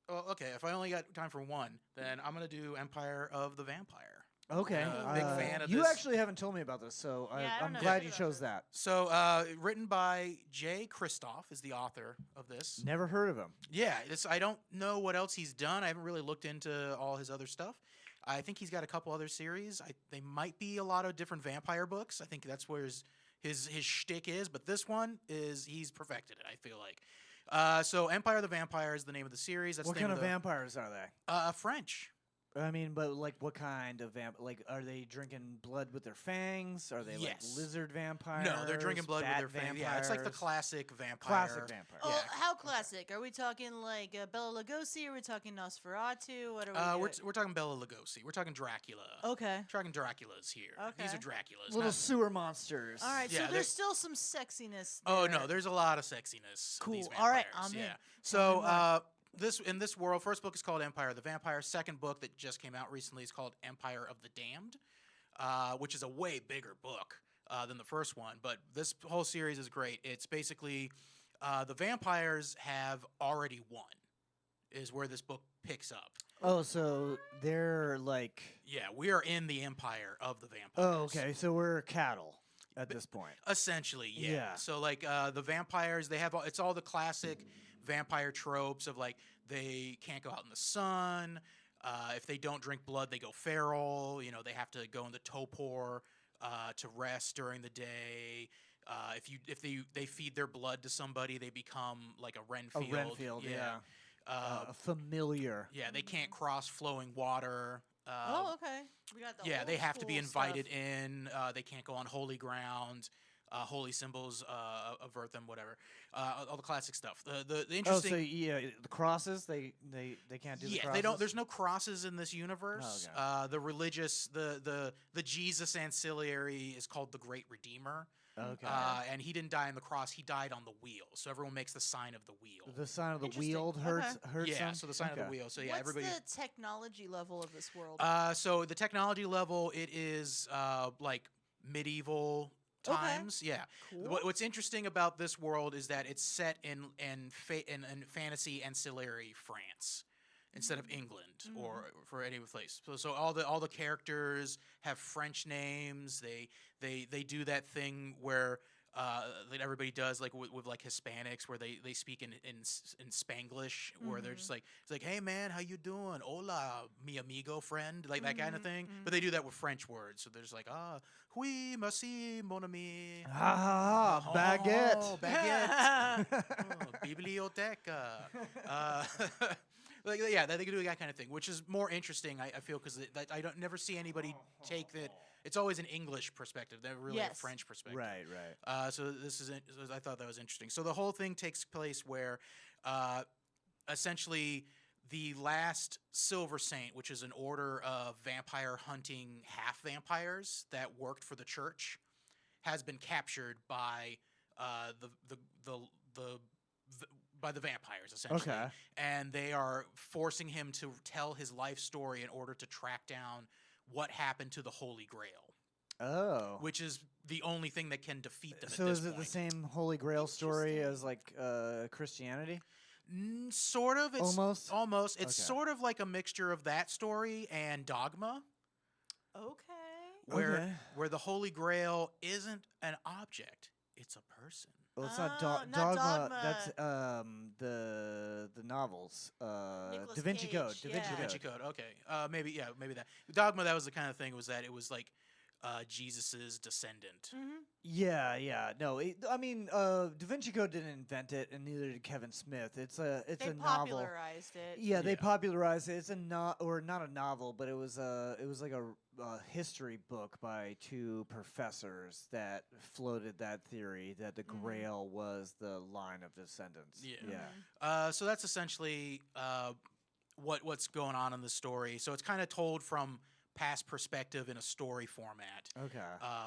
Oh, okay. If I only got time for one, then I'm going to do Empire of the Vampire. Okay. Big fan of you this. actually haven't told me about this, so Yeah, I don't I'm know glad shit you about chose this. that. So, written by Jay Kristoff is the author of this. Never heard of him. Yeah, I don't know what else he's done. I haven't really looked into all his other stuff. I think he's got a couple other series. They might be a lot of different vampire books. I think that's where his shtick is. But this one he's perfected it, I feel like. So Empire of the Vampire is the name of the series. That's What the name kind of the, vampires are they? French. I mean, but like, what kind of Like, are they drinking blood with their fangs? Are they like Yes. lizard vampires? No, they're drinking blood with bat their fangs. Yeah, it's like the vampires? classic vampire. Classic vampire. Oh, Yeah. how classic? Are we talking like Bela Lugosi? Are we talking Nosferatu? What are we We're, doing? we're talking Bela Lugosi. We're talking Dracula. Okay. We're talking Draculas here. These Okay. are Draculas. Little not- sewer monsters. All right. Yeah, so they're- there's still some sexiness. Oh there. no, there's a lot of sexiness. in these Cool. All right, vampires, I'm in. yeah. Tell me So more. in this world, first book is called Empire of the Vampire. Second book that just came out recently is called Empire of the Damned, which is a way bigger book than the first one. But this whole series is great. It's basically the vampires have already won, is where this book picks up. Oh, so they're like. Yeah, we are in the empire of the vampires. Oh, okay. So we're cattle. at this point. Essentially, yeah. Yeah. So like the vampires, they have it's all the classic vampire tropes of like they can't go out in the sun. If they don't drink blood, they go feral. You know, they have to go in the torpor to rest during the day. If they feed their blood to somebody, they become like a Renfield. A Renfield, yeah. A familiar. Yeah, they can't cross flowing water. Oh, okay. We got the Yeah, old they have to be school invited stuff. in. They can't go on holy ground. Holy symbols of earth and whatever. All the classic stuff. The Oh, interesting. so yeah, the crosses they can't do the Yeah, crosses. they don't. There's no crosses in this universe. Oh, okay. The religious, the Jesus ancillary is called the Great Redeemer. Okay. And he didn't die on the cross; he died on the wheel. So everyone makes the sign of the wheel. The sign of the Interesting. wheel hurts Yeah, them? so the sign of the Okay. wheel. So yeah, What's everybody. the technology level of this world? So the technology level, it is like medieval Okay. times. Yeah. Cool. What's interesting about this world is that it's set in fantasy ancillary France instead of England or for any place. So all the characters have French names. They do that thing where that everybody does like with like Hispanics where they speak in Spanglish where they're just like it's like, hey man, how you doing? Hola, mi amigo, friend, like that kind of thing. But they do that with French words. So there's like oui, merci, mon ami. Ha ha ha! Baguette. Oh, baguette. Oh, biblioteca. Like yeah, they can do that kind of thing, which is more interesting. I feel because I don't never see anybody take that. It's always an English perspective, never really a Yes. French perspective. Right, right. So this is I thought that was interesting. So the whole thing takes place where, essentially, the last Silver Saint, which is an order of vampire hunting half vampires that worked for the church, has been captured by by the vampires, essentially. Okay. And they are forcing him to tell his life story in order to track down what happened to the Holy Grail, Oh. which is the only thing that can defeat them So at this is it point. the same Holy Grail story as like Christianity? Sort of. It's Almost? Almost. It's Okay. sort of like a mixture of that story and Dogma, Okay. where the Holy Grail isn't an object; it's a person. Well, it's not, not Dogma. Dogma. That's the novels. Nicolas Da Vinci Cage, Code. Da Vinci yeah. Code. Da Vinci Code. Okay. Maybe that. Dogma. That was the kind of thing. Was that it was like Jesus's descendant. Yeah, yeah. No, I mean, Da Vinci Code didn't invent it, and neither did Kevin Smith. It's They a novel. popularized it. Yeah, they Yeah. popularized it. It's a not a novel, but it was like a history book by two professors that floated that theory that the Grail was the line of descendants. Yeah. Yeah. So that's essentially what's going on in the story. So it's kind of told from past perspective in a story format. Okay.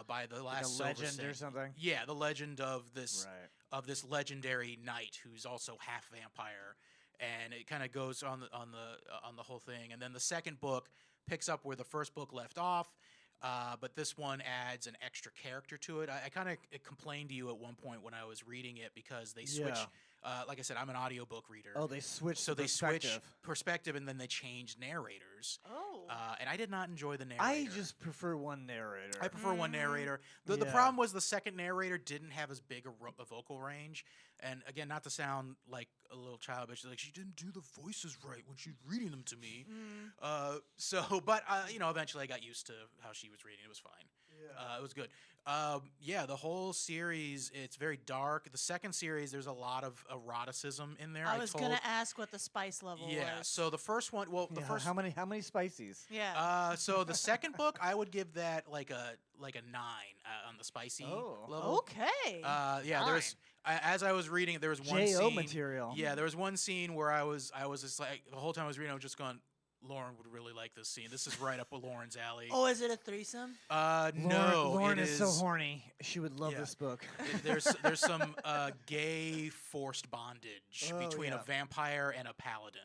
By the Like a last Silver legend or Saint. something. Yeah, the legend of this Right. legendary knight who's also half vampire, and it kind of goes on the whole thing. And then the second book picks up where the first book left off, but this one adds an extra character to it. I kind of complained to you at one point when I was reading it because they switch. Yeah. Like I said, I'm an audiobook reader. Oh, they switched. So the they switch perspective. perspective and then they change narrators. Oh. And I did not enjoy the narrator. I just prefer one narrator. I prefer one narrator. The Yeah. problem was the second narrator didn't have as big a vocal range. And again, not to sound like a little child, but she's like, she didn't do the voices right when she was reading them to me. But eventually I got used to how she was reading. It was fine. It was good. The whole series, it's very dark. The second series, there's a lot of eroticism in there. I was gonna ask what the spice level Yeah. was. So the first one, well, the Yeah, first how many spices? Yeah. so the second book, I would give that like a 9 on the spicy Oh. level. Okay. Yeah, there's as I was reading it, there was one J.O. scene. material. Yeah, there was one scene where I was just like the whole time I was reading, I was just going, Lauren would really like this scene. This is right up Lauren's alley. Oh, is it a threesome? No, Lauren it is so horny. She would love Yeah. this book. There's some gay forced bondage Oh, between a yeah. vampire and a paladin.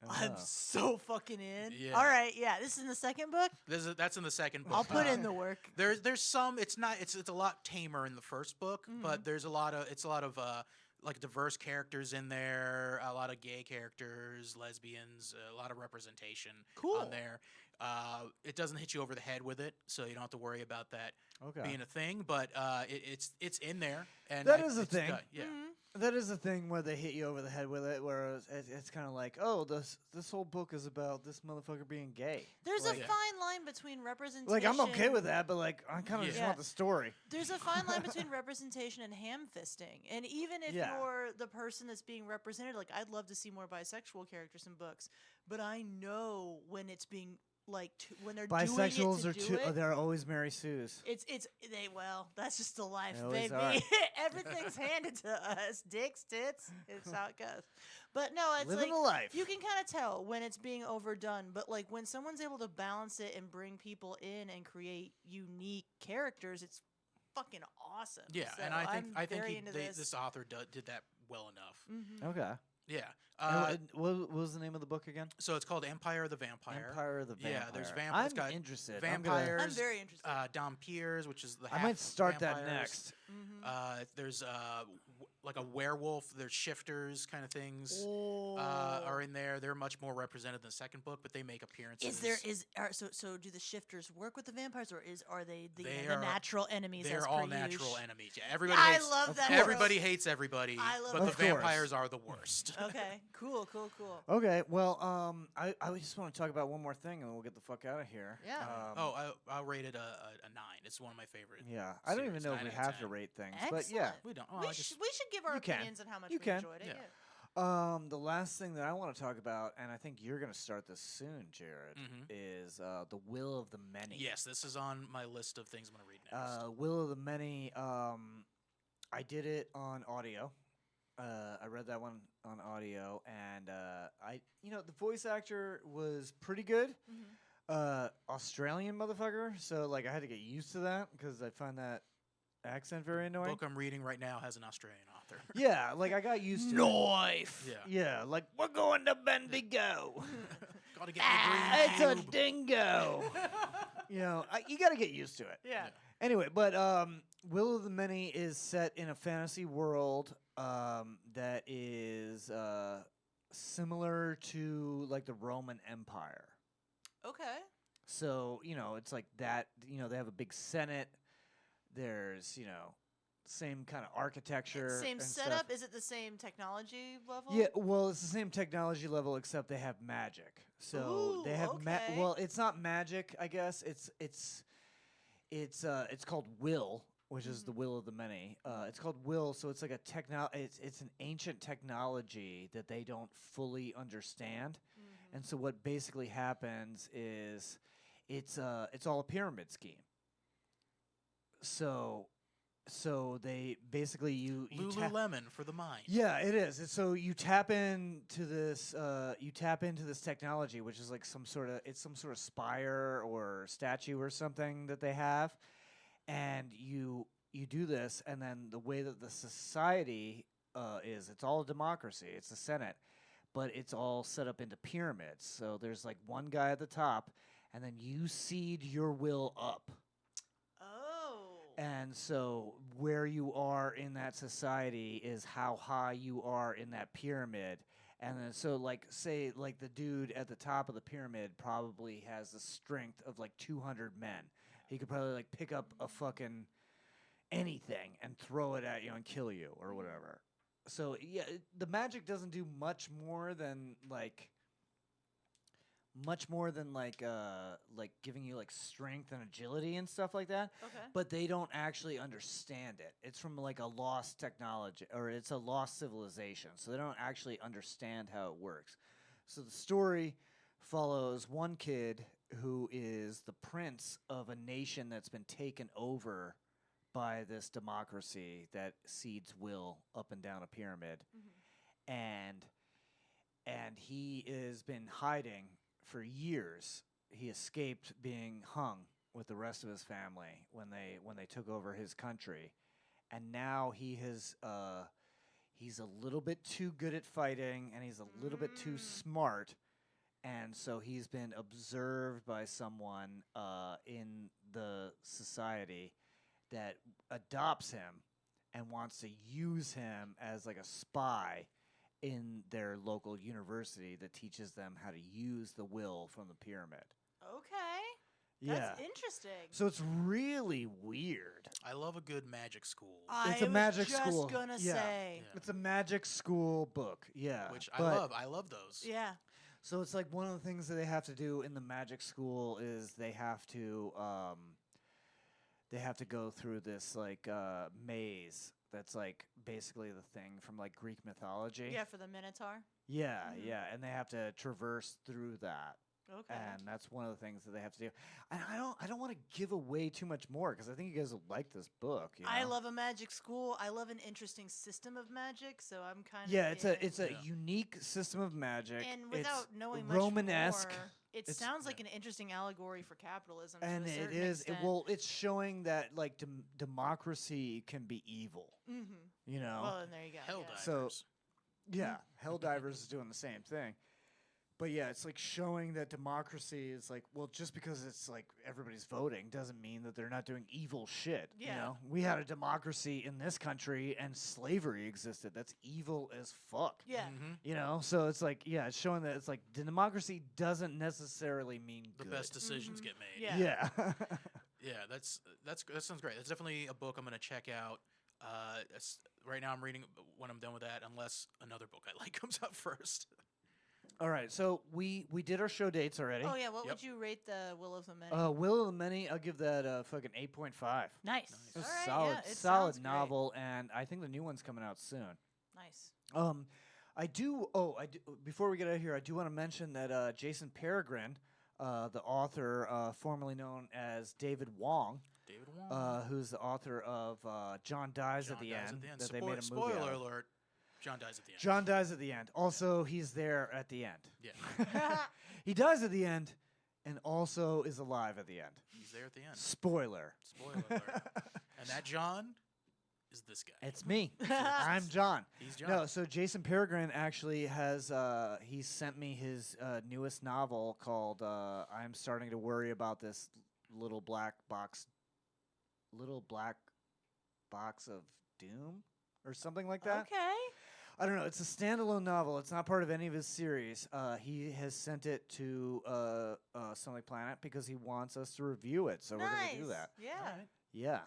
I'm Oh. so fucking in. Yeah. All right. Yeah. This is in the second book. That's in the second book. I'll put in the work. There's some. It's a lot tamer in the first book, but there's a lot of like diverse characters in there, a lot of gay characters, lesbians, a lot of representation on there. It doesn't hit you over the head with it, so you don't have to worry about that being a thing. But it's in there, and That is a thing. Yeah. That is the thing where they hit you over the head with it, where it's kind of like, oh, this whole book is about this motherfucker being gay. There's like, a fine line between representation. Like, I'm okay with that, but like, I kind of just want the story. There's a fine line between representation and ham-fisting. And even if you're the person that's being represented, like, I'd love to see more bisexual characters in books, but I know when it's being like when they're bisexuals doing it to do it, they're always Mary Sue's. That's just the life, They baby. always Everything's handed to us. Dicks, tits. It's how it goes. But no, it's Living like a life. you can kind of tell when it's being overdone. But like when someone's able to balance it and bring people in and create unique characters, it's fucking awesome. Yeah, So and I think this. this author did that well enough. Okay. Yeah. What was the name of the book again? So it's called Empire of the Vampire. Empire of the Vampire. Yeah, there's vampires. I'm interested. Vampires. I'm very interested. Dompiers, which is the I might start vampires. that next. There's like a werewolf. There's shifters kind of things are in there. They're much more represented in the second book, but they make appearances. So do the shifters work with the vampires, or are they the are natural enemies? They're as all per natural usual? enemies. Yeah, everybody. I hates, love that. Everybody hates everybody, but the Of course. vampires are the worst. Okay, cool. Okay, well, I just want to talk about one more thing, and then we'll get the fuck out of here. Yeah. I'll rate it a 9. It's one of my favorite. Yeah, I don't even series, know if 9 we out of have to 10. rate things, Excellent. but yeah. We don't. We should give our You can. opinions on how much You we can. enjoyed it. Yeah. Yeah. The last thing that I want to talk about, and I think you're going to start this soon, Jerod, is The Will of the Many. Yes, this is on my list of things I'm going to read next. Will of the Many, I did it on audio. I read that one on audio, and the voice actor was pretty good. Australian motherfucker, so like I had to get used to that because I find that accent very The annoying. book I'm reading right now has an Australian author. Yeah, like I got used to Knife. it. Yeah. Yeah, like we're going to Bendigo. Gotta get the green It's a cube. dingo. You got to get used to it. Yeah. Anyway, but Will of the Many is set in a fantasy world that is similar to like the Roman Empire. Okay. So, it's like that, they have a big senate. There's, same kind of architecture. Same and setup. stuff. Is it the same technology level? Yeah, well, it's the same technology level except they have magic. So they have okay. well, it's not magic, I guess. It's called will, which is the will of the many. It's called will, so it's like it's an ancient technology that they don't fully understand. And so what basically happens is it's all a pyramid scheme. So they basically you Lululemon for the mind. yeah, it is. And so you tap into this technology, which is like some sort of spire or statue or something that they have, and you do this, and then the way that the society it's all a democracy. It's the Senate, but it's all set up into pyramids. So there's like one guy at the top, and then you seed your will up. And so where you are in that society is how high you are in that pyramid. And then so say the dude at the top of the pyramid probably has the strength of like 200 men. He could probably like pick up a fucking anything and throw it at you and kill you or whatever. So yeah, the magic doesn't do much more than giving you like strength and agility and stuff like that. Okay. But they don't actually understand it. It's from like a lost technology, or it's a lost civilization. So they don't actually understand how it works. So the story follows one kid who is the prince of a nation that's been taken over by this democracy that seeds will up and down a pyramid. And he has been hiding for years. He escaped being hung with the rest of his family when they took over his country, and now he's a little bit too good at fighting, and he's a little bit too smart, and so he's been observed by someone in the society that adopts him, and wants to use him as like a spy in their local university that teaches them how to use the will from the pyramid. Okay. Yeah. That's interesting. So it's really weird. I love a good magic school, It's a magic just school. gonna Yeah. say. Yeah. It's a magic school book. Yeah. which I but- love. I love those. Yeah. So it's like one of the things that they have to do in the magic school is they have to go through this like maze that's like basically the thing from like Greek mythology. Yeah, for the Minotaur. Yeah, Mhm. yeah, and they have to traverse through that. Okay. And that's one of the things that they have to do. And I don't want to give away too much more because I think you guys will like this book. You I know? love a magic school. I love an interesting system of magic, so I'm kind of Yeah, it's a Yeah. unique system of magic. and It's without knowing much Romanesque. more, it It's- sounds like an interesting allegory for capitalism. And to a it certain is extent. well, it's showing that like democracy can be evil. Mm-hmm. You know. Well, and there you go. Helldivers. yeah. So- Yeah, Helldivers is doing the same thing. But yeah, it's like showing that democracy is like, well, just because it's like everybody's voting doesn't mean that they're not doing evil shit. You Yeah. know, we had a democracy in this country and slavery existed. That's evil as fuck. Yeah. Mhm. You know, so it's like, yeah, it's showing that it's like the democracy doesn't necessarily mean The good. best decisions Mhm. get made. Yeah. Yeah. Yeah, that sounds great. That's definitely a book I'm going to check out. Right now, I'm reading when I'm done with that, unless another book I like comes out first. All right, so we did our show dates already. Oh yeah. What Yep. would you rate the Will of the Many? Will of the Many, I'll give that a fucking 8.5. nice. It's a All right, solid, yeah, it solid sounds great. novel, and I think the new one's coming out soon. Nice. I do. Oh, I do. Before we get out of here, I do want to mention that Jason Peregrine, the author formerly known as David Wong, David Wong. who's the author of John Dies John at the dies End, at the end. that they made a movie Spoiler out of. alert. John dies at the end. John dies at the end. Also, he's there at the end. Yeah. He dies at the end, and also is alive at the end. He's there at the end. Spoiler. Spoiler alert. And that John is this guy. It's me. I'm John. He's John. No, so Jason Peregrine actually has he sent me his newest novel called I'm Starting to Worry About This Little Black Box of Doom or something like that. Okay. I don't know. It's a standalone novel. It's not part of any of his series. He has sent it to Sunny Planet because he wants us to review it. So we're going to do that. Yeah. All right. Yeah.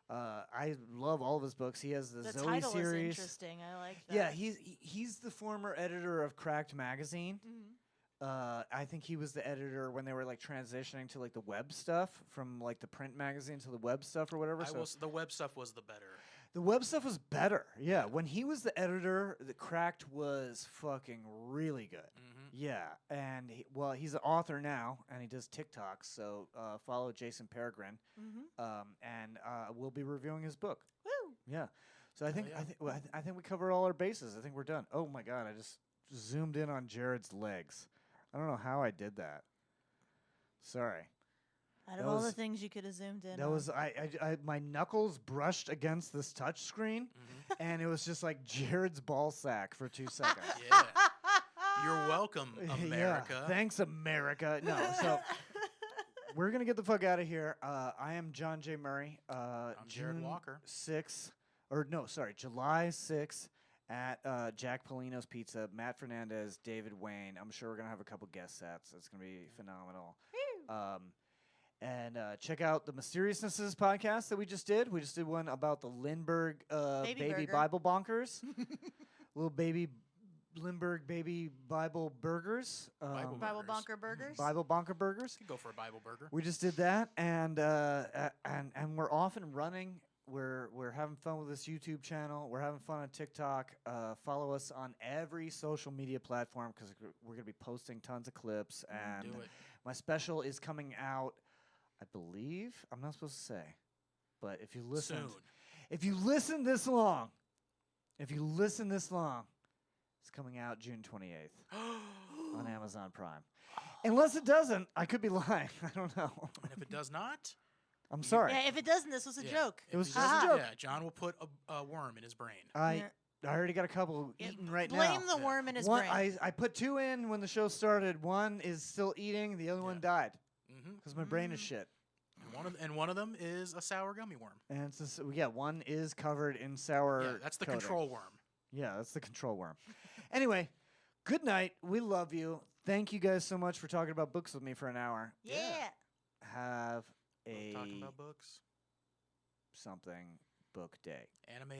I love all of his books. He has the The Zoe title series. is interesting. I like that. Yeah, he's the former editor of Cracked Magazine. Mhm. I think he was the editor when they were like transitioning to like the web stuff from like the print magazine to the web stuff or whatever. The web stuff was the better. The web stuff was better. Yeah, when he was the editor, the Cracked was fucking really good. Mm-hmm. Yeah, and he's an author now, and he does TikToks. So follow Jason Peregrine, Mhm. and we'll be reviewing his book. Woo. Yeah. So I think yeah. I think we covered all our bases. I think we're done. Oh my god, I just zoomed in on Jared's legs. I don't know how I did that. Sorry. Out That of all the was- things you could have zoomed in. That on. was I my knuckles brushed against this touch screen, and it was just like Jared's ball sack for 2 seconds. Yeah. You're welcome, America. Yeah, thanks, America. No, so we're gonna get the fuck out of here. I am John J. Murray. I'm Jerod Walker. July 6th at Jack Polino's Pizza. Matt Fernandez, David Wayne. I'm sure we're gonna have a couple guest sets. It's gonna be phenomenal. And check out the Mysteriousnesses podcast that we just did. We just did one about the Lindbergh baby burger. Bible bonkers. Little baby Lindbergh baby Bible burgers. Bible Bible burgers. Bonker Burgers. Bible bonker burgers. Could go for a Bible burger. We just did that, and we're off and running. We're having fun with this YouTube channel. We're having fun on TikTok. Follow us on every social media platform because we're gonna be posting tons of clips. And Do it. my special is coming out, I believe. I'm not supposed to say, but if you listen, Soon. if you listen this long, it's coming out June 28th on Amazon Prime. Unless it doesn't, I could be lying. I don't know. And if it does not, I'm sorry. Yeah, if it doesn't, this was a yeah. joke. It was If just he a doesn't- joke. Yeah, John will put a worm in his brain. I Yeah. already got a couple Yeah, eaten right now. Blame the Yeah. worm in his One, brain. I put 2 in when the show started. One is still eating. The other one Yeah. died Mm-hmm. because my brain is Mm. shit. One of them is a sour gummy worm. And it's just, one is covered in sour. Yeah, that's the coating. control worm. Yeah, that's the control worm. Anyway, good night. We love you. Thank you guys so much for talking about books with me for an hour. Yeah. Have a Talking about books. something book day. Anime